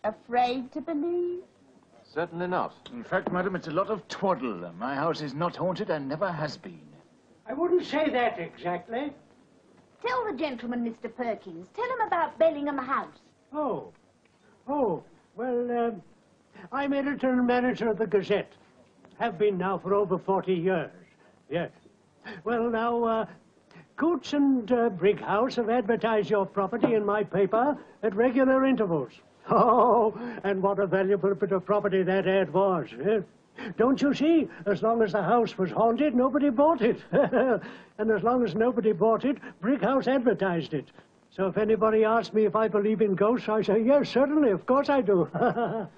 Afraid to believe? Certainly not. In fact, madam, it's a lot of twaddle. My house is not haunted and never has been. I wouldn't say that exactly. Tell the gentleman, Mr. Perkins. Tell him about Bellingham House. Oh, well, I'm editor and manager of the Gazette. Have been now for over 40 years. Yes. Well, now, Coots and Brighouse have advertised your property in my paper at regular intervals. Oh, and what a valuable bit of property that ad was. Eh? Don't you see? As long as the house was haunted, nobody bought it. And as long as nobody bought it, Brighouse advertised it. So if anybody asks me if I believe in ghosts, I say, yes, certainly, of course I do. Do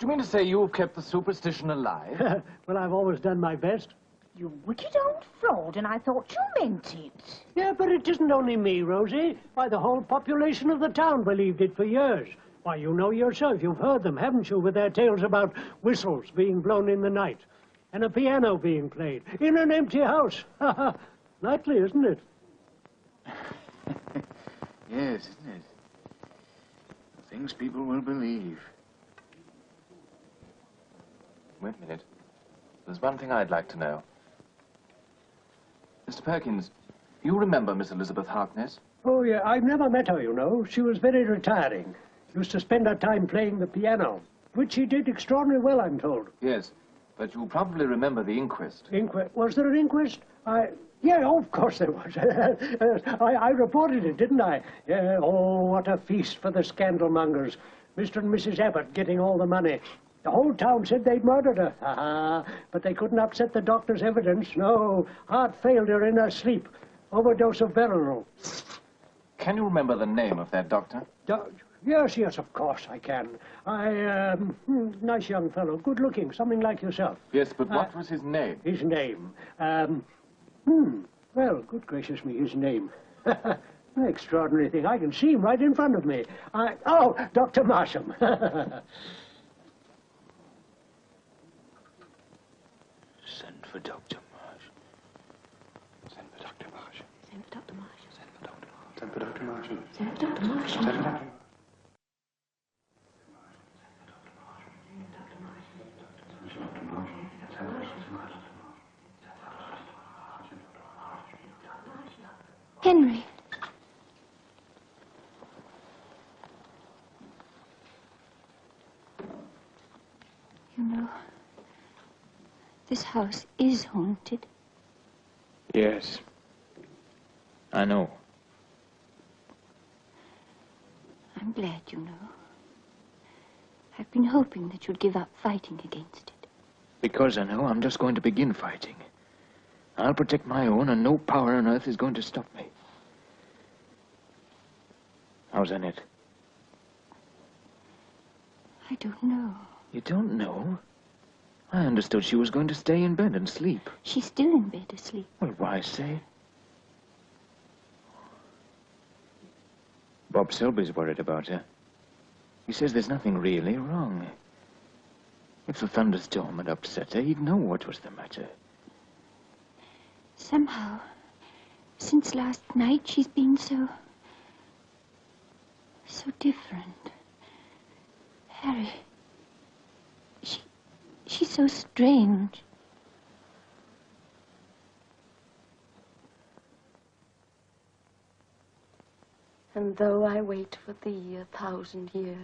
you mean to say you've kept the superstition alive? Well, I've always done my best. You wicked old fraud, and I thought you meant it. Yeah, but it isn't only me, Rosie. Why, the whole population of the town believed it for years. Why, you know yourself, you've heard them, haven't you, with their tales about whistles being blown in the night and a piano being played in an empty house. Likely, isn't it? Yes, isn't it? Things people will believe. Wait a minute. There's one thing I'd like to know. Mr. Perkins, you remember Miss Elizabeth Harkness? Oh, yeah, I've never met her, you know. She was very retiring. Used to spend her time playing the piano, which she did extraordinarily well, I'm told. Yes, but you probably remember the inquest. Inquest? Was there an inquest? Yeah, oh, of course there was. I reported it, didn't I? Yeah, oh, what a feast for the scandalmongers. Mr. and Mrs. Abbott getting all the money. The whole town said they'd murdered her. But they couldn't upset the doctor's evidence. No, heart failed her in her sleep. Overdose of Beryl. Can you remember the name of that doctor? Yes, of course I can. Nice young fellow, good looking, something like yourself. Yes, but what was his name? His name? Well, good gracious me, his name. Extraordinary thing. I can see him right in front of me. Oh, Dr. Marsham. Send for Dr. Marsh. Send for Dr. Marsham. Send for Dr. Marsham. Send for Dr. Marsham. Send for Dr. Marsham. Send for Dr. Marsham. Send for Dr. Henry. You know, this house is haunted. Yes. I know. I'm glad you know. I've been hoping that you'd give up fighting against it. Because I know I'm just going to begin fighting. I'll protect my own, and no power on earth is going to stop me. How's Annette? I don't know. You don't know? I understood she was going to stay in bed and sleep. She's still in bed asleep. Well, why say? Bob Selby's worried about her. He says there's nothing really wrong. If the thunderstorm had upset her, he'd know what was the matter. Somehow, since last night, she's been so different. Harry, she's so strange. And though I wait for thee 1,000 years,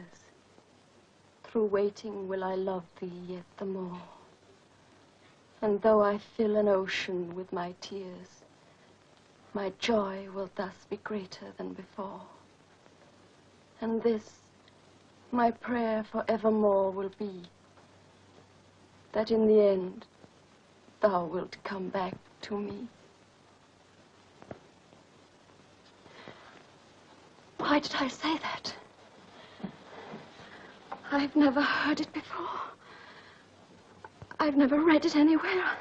through waiting will I love thee yet the more. And though I fill an ocean with my tears, my joy will thus be greater than before. And this, my prayer for evermore will be, that in the end, thou wilt come back to me. Why did I say that? I've never heard it before. I've never read it anywhere.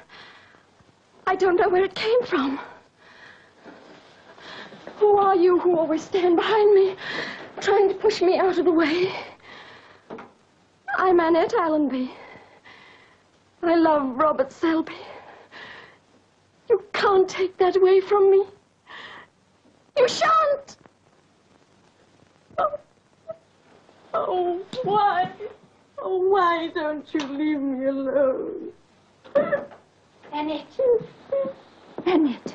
I don't know where it came from. Who are you who always stand behind me, trying to push me out of the way? I'm Annette Allenby. I love Robert Selby. You can't take that away from me. You shan't! Oh, why? Oh, why don't you leave me alone? Annette. Annette.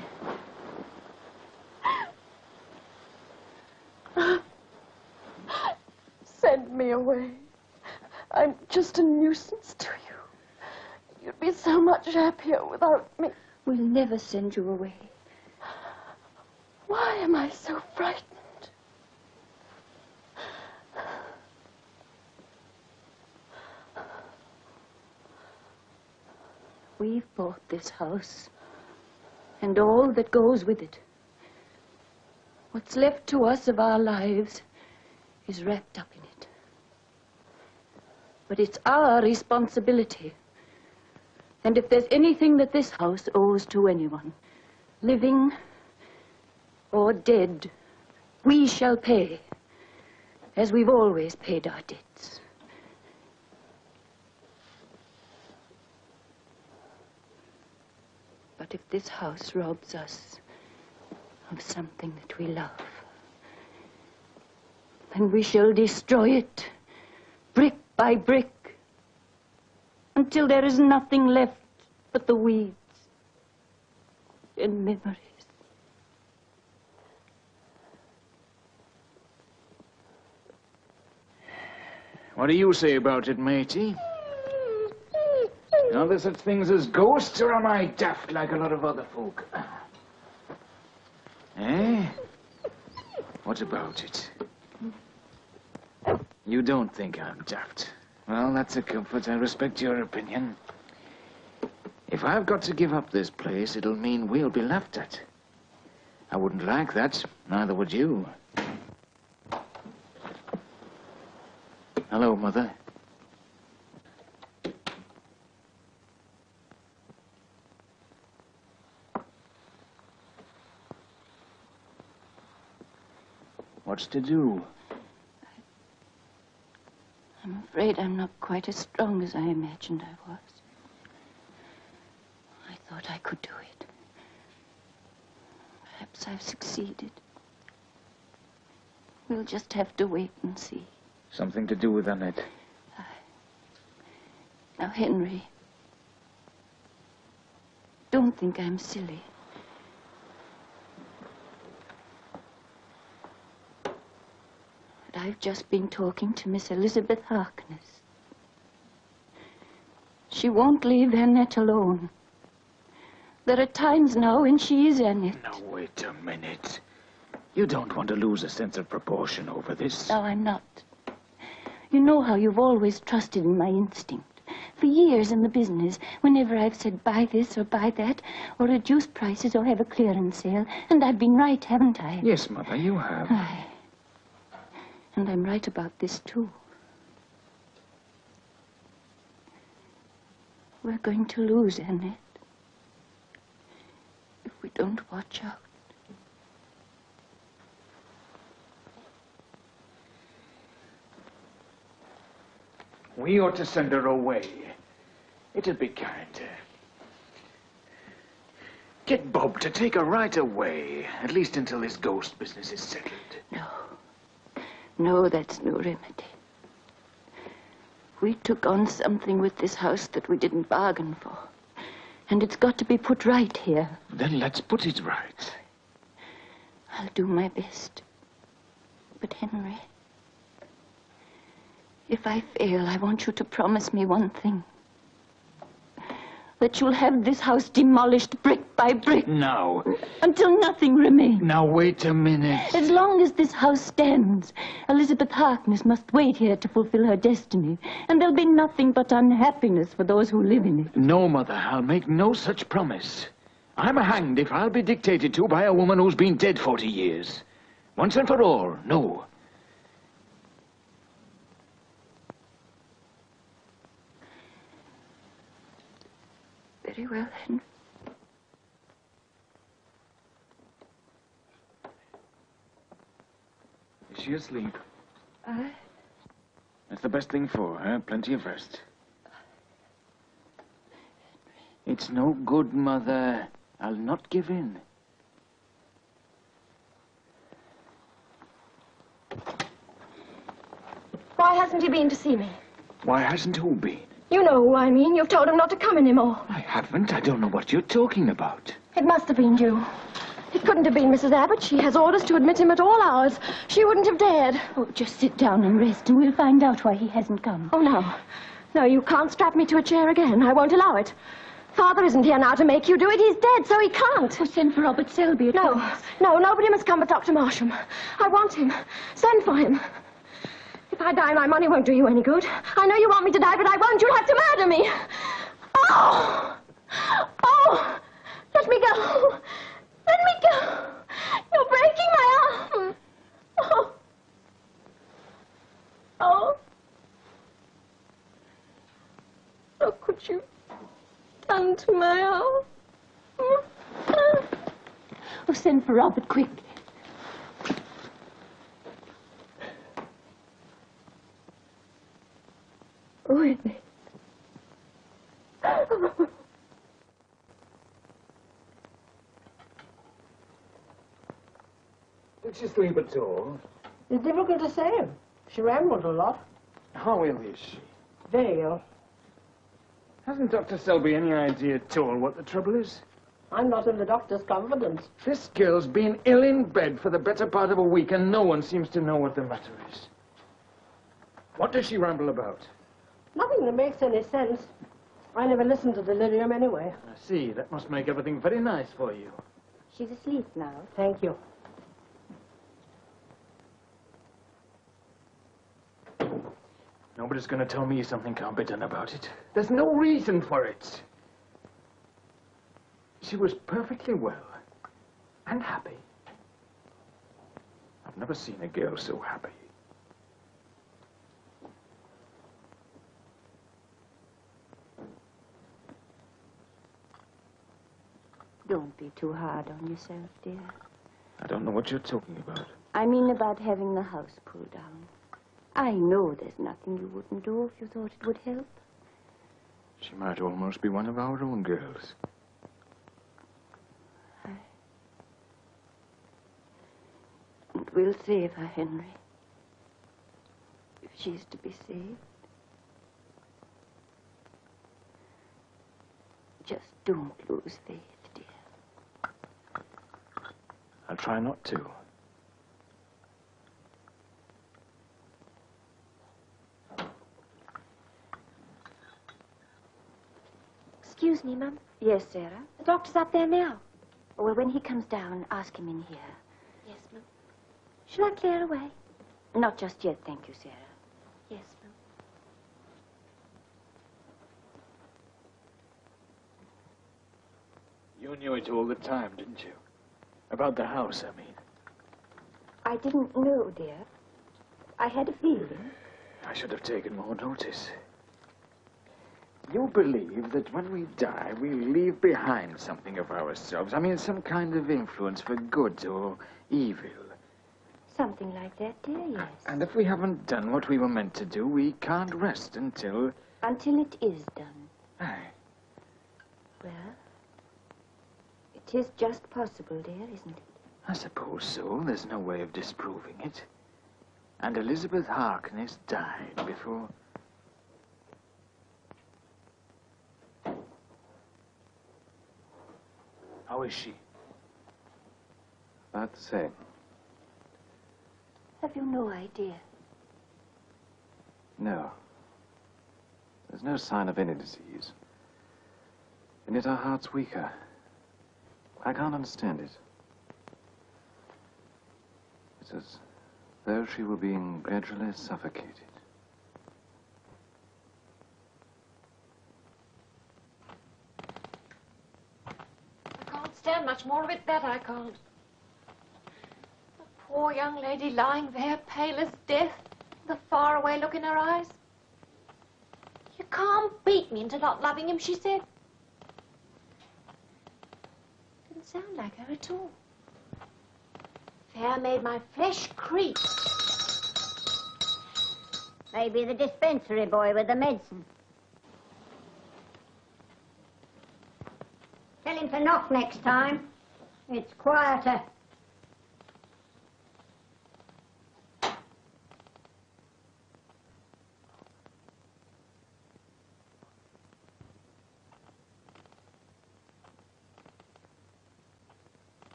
Send me away. I'm just a nuisance to you. You'd be so much happier without me. We'll never send you away. Why am I so frightened? We've bought this house, and all that goes with it. What's left to us of our lives is wrapped up in it. But it's our responsibility. And if there's anything that this house owes to anyone, living or dead, we shall pay, as we've always paid our debts. But if this house robs us of something that we love, then we shall destroy it, brick by brick, until there is nothing left but the weeds and memories. What do you say about it, matey? Are there such things as ghosts, or am I daft like a lot of other folk? Eh? What about it? You don't think I'm daft. Well, that's a comfort. I respect your opinion. If I've got to give up this place, it'll mean we'll be laughed at. I wouldn't like that. Neither would you. Hello, Mother. What's to do? I'm afraid I'm not quite as strong as I imagined I was. I thought I could do it. Perhaps I've succeeded. We'll just have to wait and see. Something to do with Annette. Now, Henry, don't think I'm silly. But I've just been talking to Miss Elizabeth Harkness. She won't leave Annette alone. There are times now when she is Annette. Now, wait a minute. You don't want to lose a sense of proportion over this. No, I'm not. You know how you've always trusted in my instinct. For years in the business, whenever I've said buy this or buy that, or reduce prices or have a clearance sale, and I've been right, haven't I? Yes, Mother, you have. Aye. And I'm right about this, too. We're going to lose Annette if we don't watch out. We ought to send her away. It'd be kinder. Get Bob to take her right away, at least until this ghost business is settled. No, that's no remedy. We took on something with this house that we didn't bargain for. And it's got to be put right here. Then let's put it right. I'll do my best. But, Henry, if I fail, I want you to promise me one thing. That you'll have this house demolished brick by brick. Now. Until nothing remains. Now, wait a minute. As long as this house stands, Elizabeth Harkness must wait here to fulfill her destiny. And there'll be nothing but unhappiness for those who live in it. No, Mother, I'll make no such promise. I'm hanged if I'll be dictated to by a woman who's been dead 40 years. Once and for all, no. Very well, Henry. Is she asleep? Aye. That's the best thing for her. Plenty of rest. It's no good, Mother. I'll not give in. Why hasn't he been to see me? Why hasn't who been? You know who I mean. You've told him not to come anymore. I haven't. I don't know what you're talking about. It must have been you. It couldn't have been Mrs. Abbott. She has orders to admit him at all hours. She wouldn't have dared. Oh, just sit down and rest, and we'll find out why he hasn't come. Oh, no. No, you can't strap me to a chair again. I won't allow it. Father isn't here now to make you do it. He's dead, so he can't. Oh, send for Robert Selby at once. No, nobody must come but Dr. Marsham. I want him. Send for him. If I die, my money won't do you any good. I know you want me to die, but I won't. You'll have to murder me. Oh! Oh! Let me go. Let me go. You're breaking my arm. Oh. Oh. Look what you've done to my arm. Oh, send for Robert, quick. Oh, Henry. Did she sleep at all? It's difficult to say. She rambled a lot. How ill is she? Very ill. Hasn't Dr. Selby any idea at all what the trouble is? I'm not in the doctor's confidence. This girl's been ill in bed for the better part of a week, and no one seems to know what the matter is. What does she ramble about? Nothing that makes any sense. I never listen to delirium anyway. I see. That must make everything very nice for you. She's asleep now. Thank you. Nobody's going to tell me something can't be done about it. There's no reason for it. She was perfectly well and happy. I've never seen a girl so happy. Don't be too hard on yourself, dear. I don't know what you're talking about. I mean about having the house pulled down. I know there's nothing you wouldn't do if you thought it would help. She might almost be one of our own girls. And we'll save her, Henry. If she's to be saved. Just don't lose faith, dear. I'll try not to. Excuse me, Mum. Yes, Sarah? The doctor's up there now. Well, when he comes down, ask him in here. Yes, Mum. Shall I clear away? Not just yet, thank you, Sarah. Yes, Mum. You knew it all the time, didn't you? About the house, I mean. I didn't know, dear. I had a feeling. I should have taken more notice. You believe that when we die, we leave behind something of ourselves. I mean, some kind of influence for good or evil. Something like that, dear, yes. And if we haven't done what we were meant to do, we can't rest until... Until it is done. Aye. Well, it is just possible, dear, isn't it? I suppose so. There's no way of disproving it. And Elizabeth Harkness died before... How is she? About the same. Have you no idea? No. There's no sign of any disease. And yet our heart's weaker. I can't understand it. It's as though she were being gradually suffocated. I can't stand much more of it, that I can't. The poor young lady lying there, pale as death, the faraway look in her eyes. You can't beat me into not loving him, she said. Didn't sound like her at all. Fair made my flesh creep. Maybe the dispensary boy with the medicine. Tell him to knock next time. It's quieter.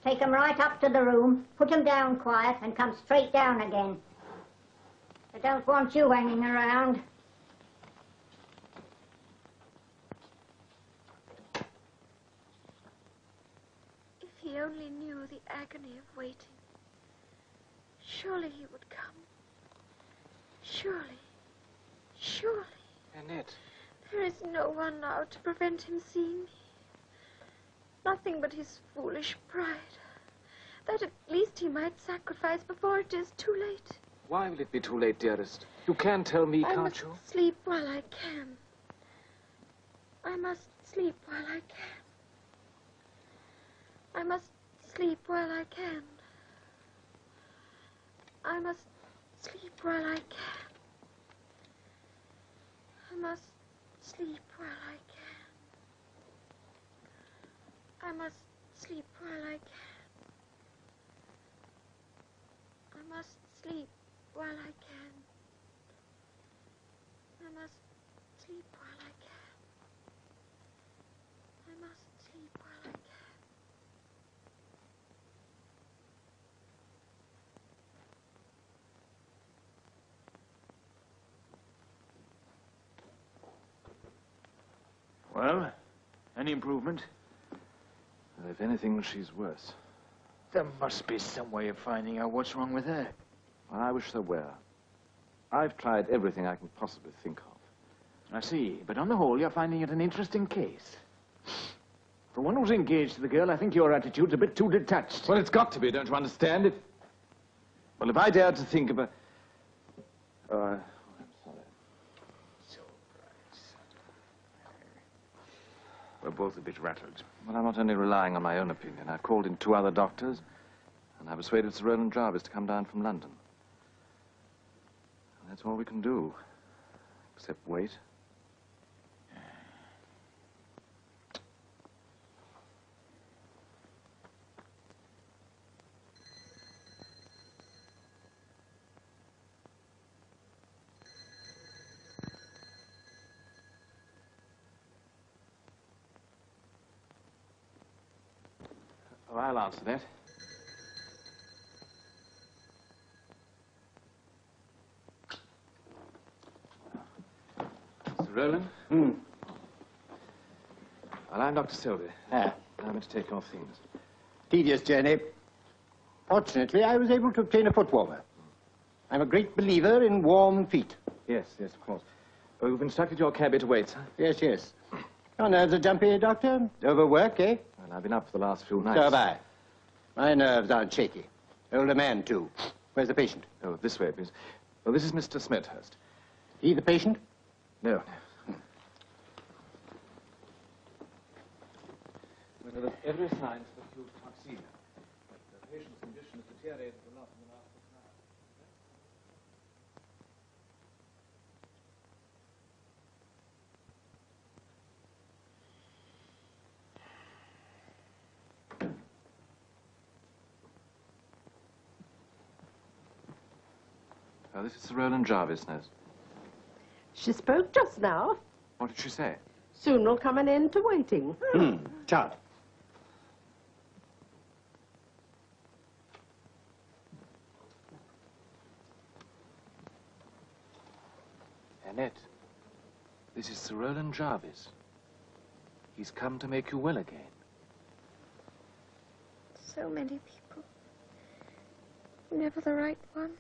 Take 'em right up to the room, put 'em down quiet, and come straight down again. I don't want you hanging around. If he only knew the agony of waiting, surely he would come. Surely, surely. Annette. There is no one now to prevent him seeing me. Nothing but his foolish pride. That at least he might sacrifice before it is too late. Why will it be too late, dearest? You can tell me, I can't must you? sleep while I can. I must sleep while I can. I must sleep while I can. I must sleep while I can. I must sleep while I can. I must sleep while I can. I must sleep while I can. I must sleep while I can. I must sleep while I can. Well, any improvement? If anything, she's worse. There must be some way of finding out what's wrong with her. I wish there were. I've tried everything I can possibly think of. I see, but on the whole, you're finding it an interesting case. For one who's engaged to the girl, I think your attitude's a bit too detached. Well, it's got to be, don't you understand? Well, if I dared to think about... I'm sorry. We're both a bit rattled. Well, I'm not only relying on my own opinion. I called in 2 other doctors, and I persuaded Sir Roland Jarvis to come down from London. And that's all we can do, except wait. Oh, I'll answer that. Sir Roland? Well, I'm Dr. Selby. Ah. I'm to take your things. Tedious journey. Fortunately, I was able to obtain a foot warmer. I'm a great believer in warm feet. Yes, of course. Oh, you've instructed your cabby to wait, sir? Yes. Your nerves are jumpy, Doctor? Overwork, eh? Well, I've been up for the last few nights. So have I. My nerves aren't shaky. Older man, too. Where's the patient? Oh, this way, please. Well, this is Mr. Smedhurst. He the patient? No. Well, there is every sign of acute toxemia. But the patient's condition has deteriorated a lot in the last 6 hours. Oh, this is Sir Roland Jarvis, nurse. She spoke just now. What did she say? Soon will come an end to waiting. Chart. Annette, this is Sir Roland Jarvis. He's come to make you well again. So many people. Never the right one.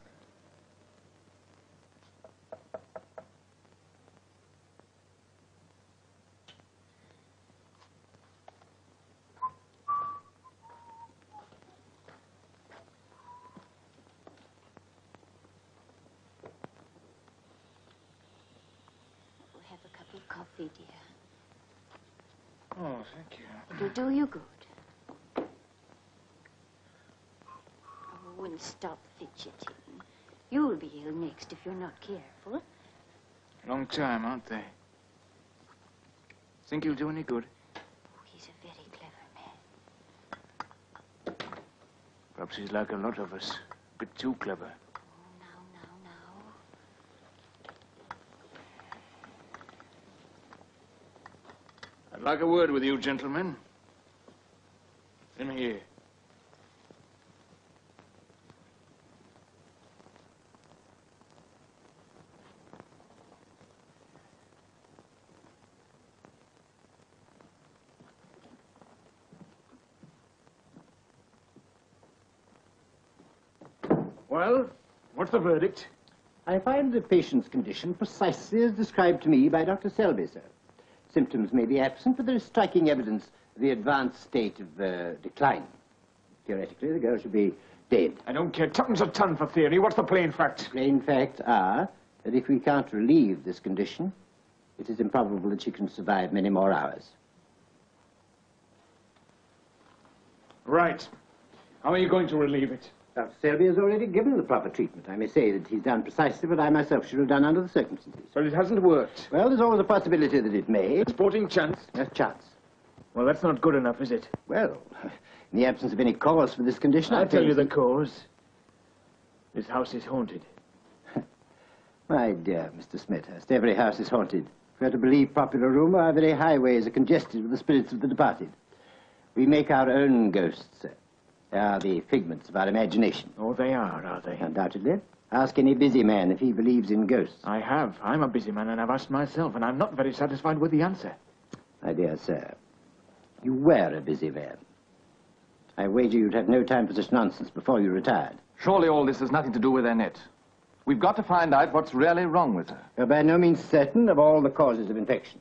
Have a cup of coffee, dear. Oh, thank you. It'll do you good. Oh, and stop fidgeting. You'll be ill next if you're not careful. Long time, aren't they? Think he'll do any good? Oh, he's a very clever man. Perhaps he's like a lot of us. A bit too clever. I'd like a word with you, gentlemen. In here. Well, what's the verdict? I find the patient's condition precisely as described to me by Dr. Selby, sir. Symptoms may be absent, but there is striking evidence of the advanced state of decline. Theoretically, the girl should be dead. I don't care tuppence a ton for theory. What's the plain facts? Plain facts are that if we can't relieve this condition, it is improbable that she can survive many more hours. Right. How are you going to relieve it? Dr. Selby has already given the proper treatment. I may say that he's done precisely what I myself should have done under the circumstances. But it hasn't worked. Well, there's always a possibility that it may. A sporting chance? Yes, chance. Well, that's not good enough, is it? Well, in the absence of any cause for this condition, I'll tell you the cause. This house is haunted. My dear Mr. Smedhurst, every house is haunted. If we are to believe popular rumor, our very highways are congested with the spirits of the departed. We make our own ghosts, sir. They are the figments of our imagination. Oh, they are they? Undoubtedly. Ask any busy man if he believes in ghosts. I have. I'm a busy man, and I've asked myself, and I'm not very satisfied with the answer. My dear sir, you were a busy man. I wager you'd have no time for such nonsense before you retired. Surely all this has nothing to do with Annette. We've got to find out what's really wrong with her. You're by no means certain of all the causes of infection.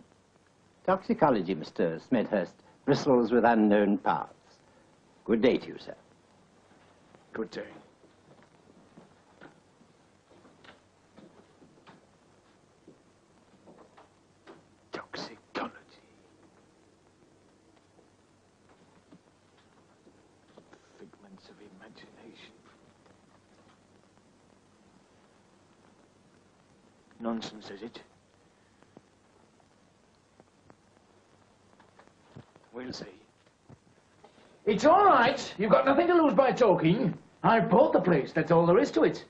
Toxicology, Mr. Smedhurst, bristles with unknown paths. Good day to you, sir. Good day. Toxicology. Nonsense, is it? We'll see. It's all right. You've got nothing to lose by talking. I bought the place. That's all there is to it.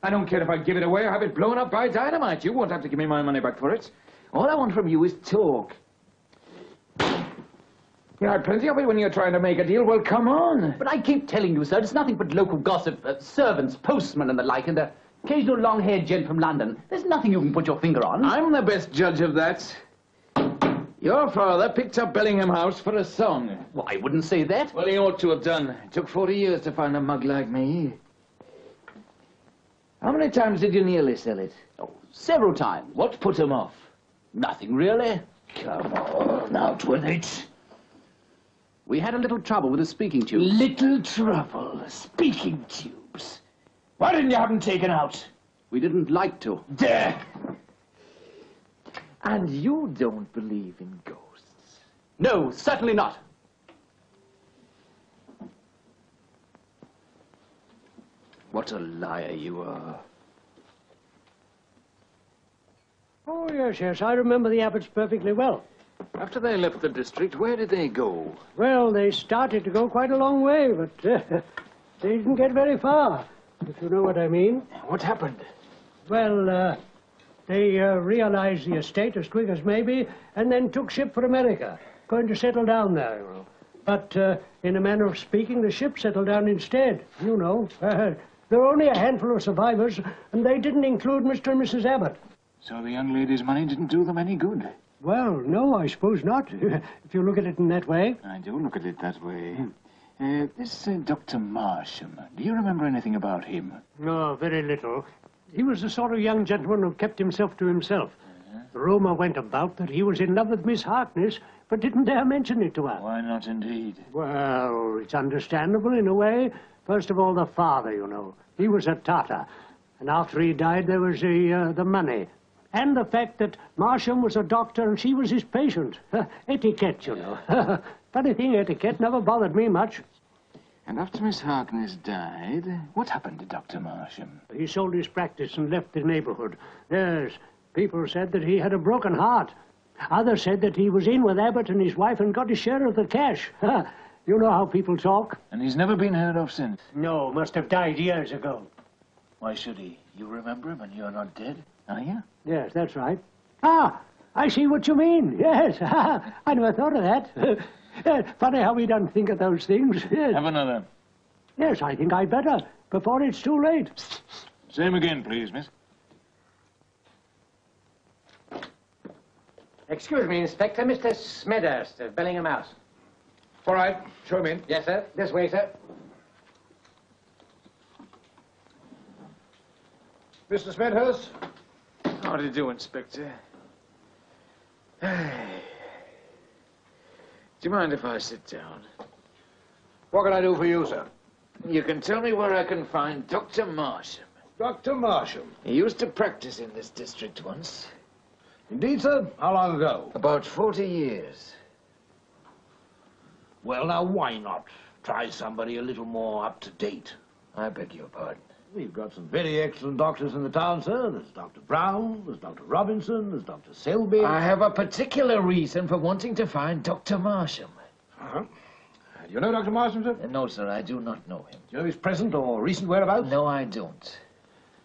I don't care if I give it away or have it blown up by dynamite. You won't have to give me my money back for it. All I want from you is talk. You had plenty of it when you're trying to make a deal. Well, come on. But I keep telling you, sir, it's nothing but local gossip, servants, postmen and the like, and the occasional long-haired gent from London. There's nothing you can put your finger on. I'm the best judge of that. Your father picked up Bellingham House for a song. Well, I wouldn't say that. Well, he ought to have done. It took 40 years to find a mug like me. How many times did you nearly sell it? Oh, several times. What put him off? Nothing, really. Come on, out with it. We had a little trouble with the speaking tube. Little trouble? Speaking tubes? Why didn't you have them taken out? We didn't like to. There! And you don't believe in ghosts? No, certainly not. What a liar you are. Oh, yes, yes, I remember the Abbots perfectly well. After they left the district, where did they go? Well, they started to go quite a long way, but they didn't get very far, if you know what I mean. What happened? Well, they realized the estate as quick as maybe, and then took ship for America, going to settle down there, you know. But, in a manner of speaking, the ship settled down instead, you know. There were only a handful of survivors, and they didn't include Mr. and Mrs. Abbott. So the young lady's money didn't do them any good? Well, no, I suppose not, if you look at it in that way. I do look at it that way. This Dr. Marsham, do you remember anything about him? No, very little. He was the sort of young gentleman who kept himself to himself. The rumour went about that he was in love with Miss Harkness, but didn't dare mention it to her. Why not, indeed? Well, it's understandable in a way. First of all, the father, you know. He was a Tartar. And after he died, there was the money. And the fact that Marsham was a doctor and she was his patient. Etiquette, you know. Funny thing, etiquette never bothered me much. And after Miss Harkness died, what happened to Dr. Marsham? He sold his practice and left the neighborhood. Yes, people said that he had a broken heart. Others said that he was in with Abbott and his wife and got his share of the cash. You know how people talk. And he's never been heard of since? No, must have died years ago. Why should he? You remember him and you're not dead, are you? Yes, that's right. Ah, I see what you mean. Yes, I never thought of that. Funny how we don't think of those things. Yes. Have another. Yes, I think I'd better, before it's too late. Same again, please, miss. Excuse me, Inspector. Mr. Smedhurst of Bellingham House. All right, show him in. Yes, sir. This way, sir. Mr. Smedhurst? How do you do, Inspector? Do you mind if I sit down? What can I do for you, sir? You can tell me where I can find Dr. Marsham. Dr. Marsham? He used to practice in this district once. Indeed, sir? How long ago? About 40 years. Well, now, why not try somebody a little more up to date? I beg your pardon. We've got some very excellent doctors in the town, sir. There's Dr. Brown, there's Dr. Robinson, there's Dr. Selby. I have a particular reason for wanting to find Dr. Marsham. Uh-huh. Do you know Dr. Marsham, sir? No, sir, I do not know him. Do you know his present or recent whereabouts? No, I don't.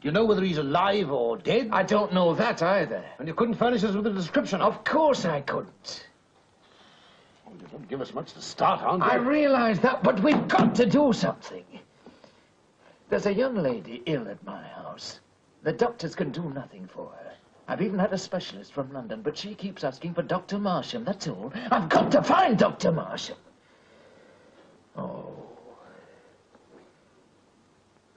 Do you know whether he's alive or dead? I don't know that either. And you couldn't furnish us with a description? Of course I couldn't. Well, you don't give us much to start on. I realize that, but we've got to do something. There's a young lady ill at my house. The doctors can do nothing for her. I've even had a specialist from London, but she keeps asking for Dr. Marsham, that's all. I've got to find Dr. Marsham. Oh.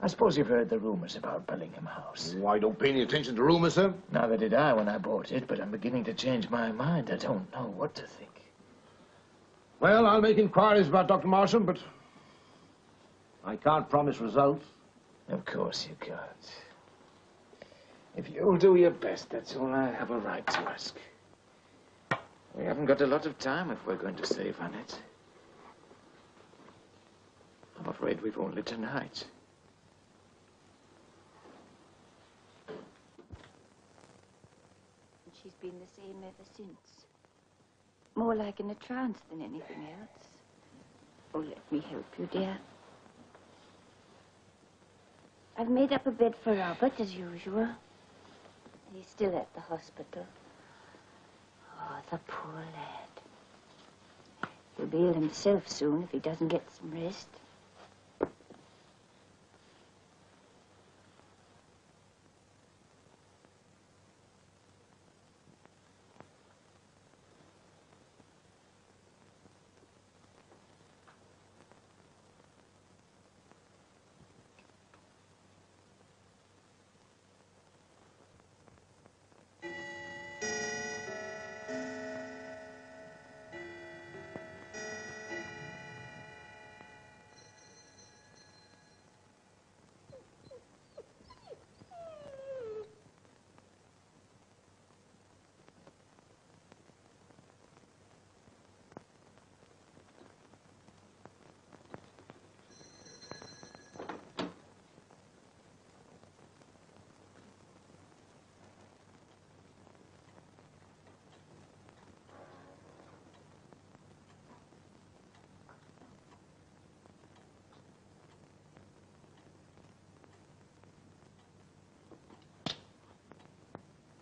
I suppose you've heard the rumors about Bellingham House. Oh, I don't pay any attention to rumors, sir. Neither did I when I bought it, but I'm beginning to change my mind. I don't know what to think. Well, I'll make inquiries about Dr. Marsham, but I can't promise results. Of course you can't. If you'll do your best, that's all I have a right to ask. We haven't got a lot of time if we're going to save Annette. I'm afraid we've only tonight. been the same ever since. More like in a trance than anything else. Oh, let me help you, dear. I've made up a bed for Robert, as usual. He's still at the hospital. Oh, the poor lad. He'll be ill himself soon if he doesn't get some rest.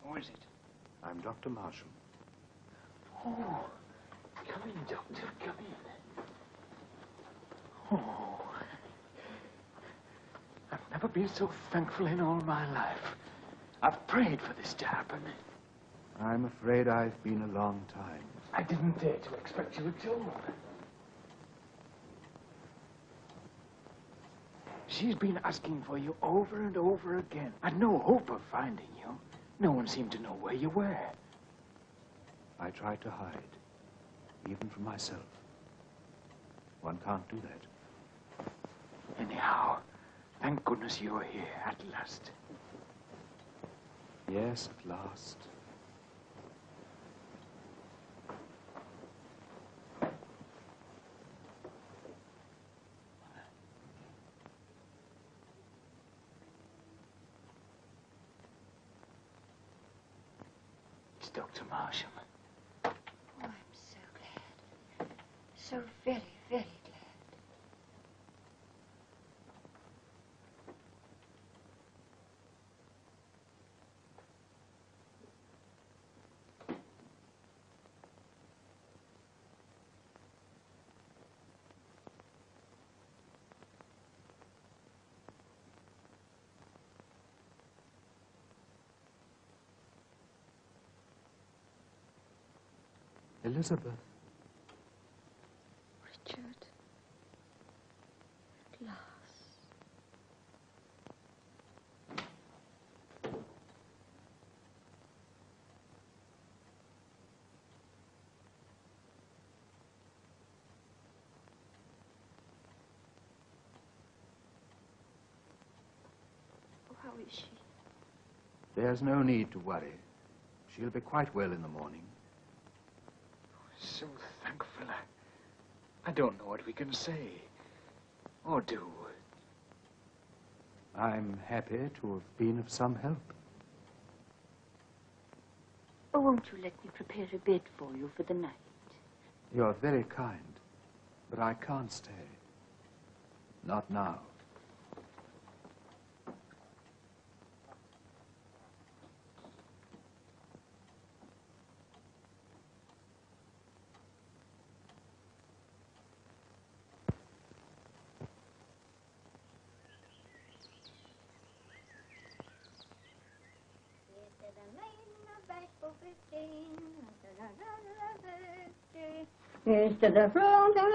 Who is it? I'm Dr. Marshall. Oh, come in, Doctor, come in. Oh, I've never been so thankful in all my life. I've prayed for this to happen. I'm afraid I've been a long time. I didn't dare to expect you at all. She's been asking for you over and over again. I'd no hope of finding you. No one seemed to know where you were. I tried to hide, even from myself. One can't do that. Anyhow, thank goodness you're here at last. Yes, at last. It's Dr. Marshall. Oh, I'm so glad. So very, very glad. Elizabeth. Richard. At last. Oh, how is she? There's no need to worry. She'll be quite well in the morning. So thankful. I don't know what we can say or do. I'm happy to have been of some help. Oh, won't you let me prepare a bed for you for the night? You're very kind, but I can't stay. Not now. Here's to the front, it's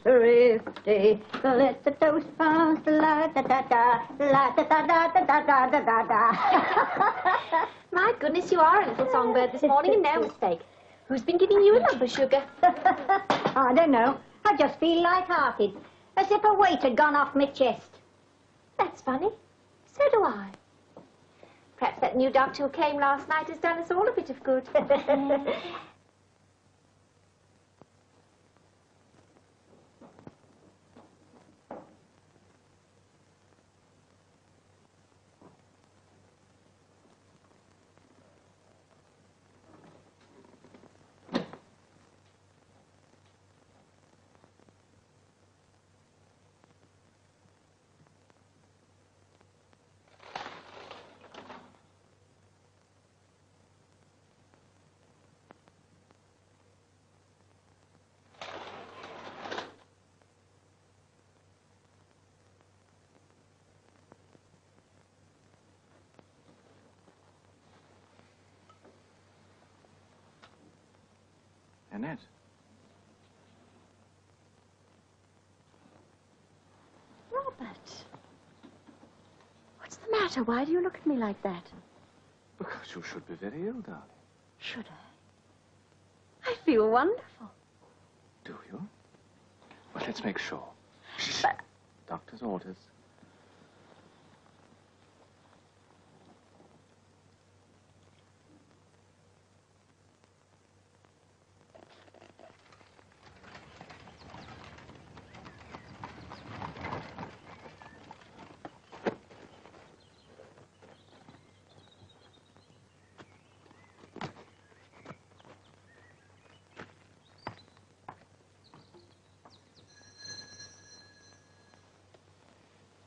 thrifty. Let the toast pass, la da da da, la da da da da da da da da. My goodness, you are a little songbird this morning, and no mistake. Who's been giving you a lump of sugar? I don't know. I just feel light-hearted, as if a weight had gone off my chest. That's funny. So do I. Perhaps that new doctor who came last night has done us all a bit of good. Annette. Robert. What's the matter? Why do you look at me like that? Because you should be very ill, darling. Should I? I feel wonderful. Do you? Well, let's make sure. But... Doctor's orders.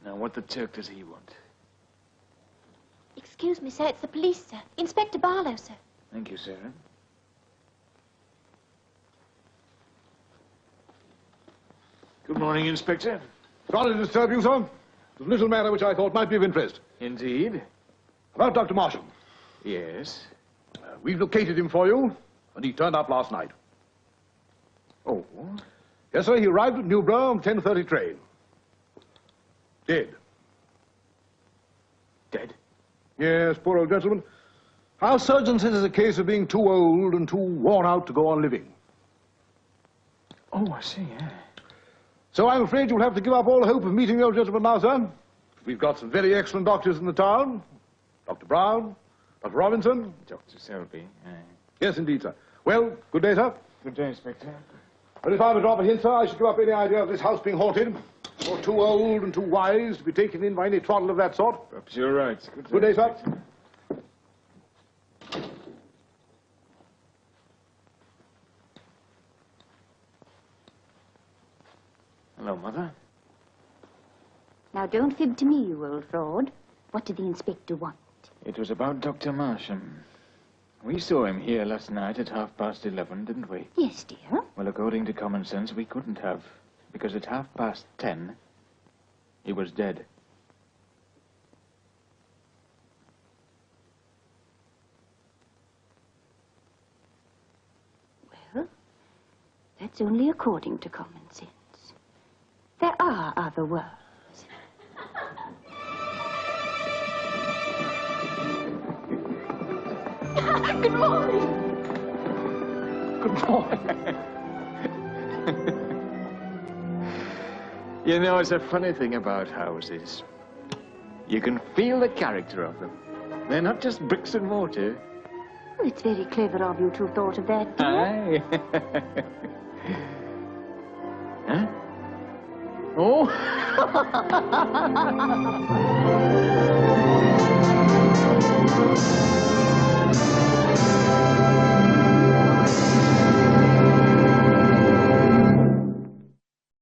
Now, what the Turk does he want? Excuse me, sir. It's the police, sir. Inspector Barlow, sir. Thank you, Sarah. Good morning, Inspector. Sorry to disturb you, sir. There's a little matter which I thought might be of interest. Indeed. About Dr. Marshall. Yes. We've located him for you, and he turned up last night. Oh? Yes, sir. He arrived at Newborough on 10:30 train. Dead. Dead? Yes, poor old gentleman. Our surgeon says it's a case of being too old and too worn out to go on living. Oh, I see, yeah. So I'm afraid you'll have to give up all hope of meeting the old gentleman now, sir. We've got some very excellent doctors in the town. Dr. Brown, Dr. Robinson. Dr. Selby, Yes, indeed, sir. Well, good day, sir. Good day, Inspector. But if I were to drop a hint, sir, I should give up any idea of this house being haunted. You're too old and too wise to be taken in by any twaddle of that sort. Perhaps you're right. Good day, sir. Hello, Mother. Now, don't fib to me, you old fraud. What did the inspector want? It was about Dr. Marshall. We saw him here last night at 11:30, didn't we? Yes, dear. Well, according to common sense, we couldn't have, because at 10:30, he was dead. Well, that's only according to common sense. There are other worlds. Good morning. Good morning. You know, it's a funny thing about houses. You can feel the character of them. They're not just bricks and mortar. Well, it's very clever of you to have thought of that, dear. Aye. Huh? Oh!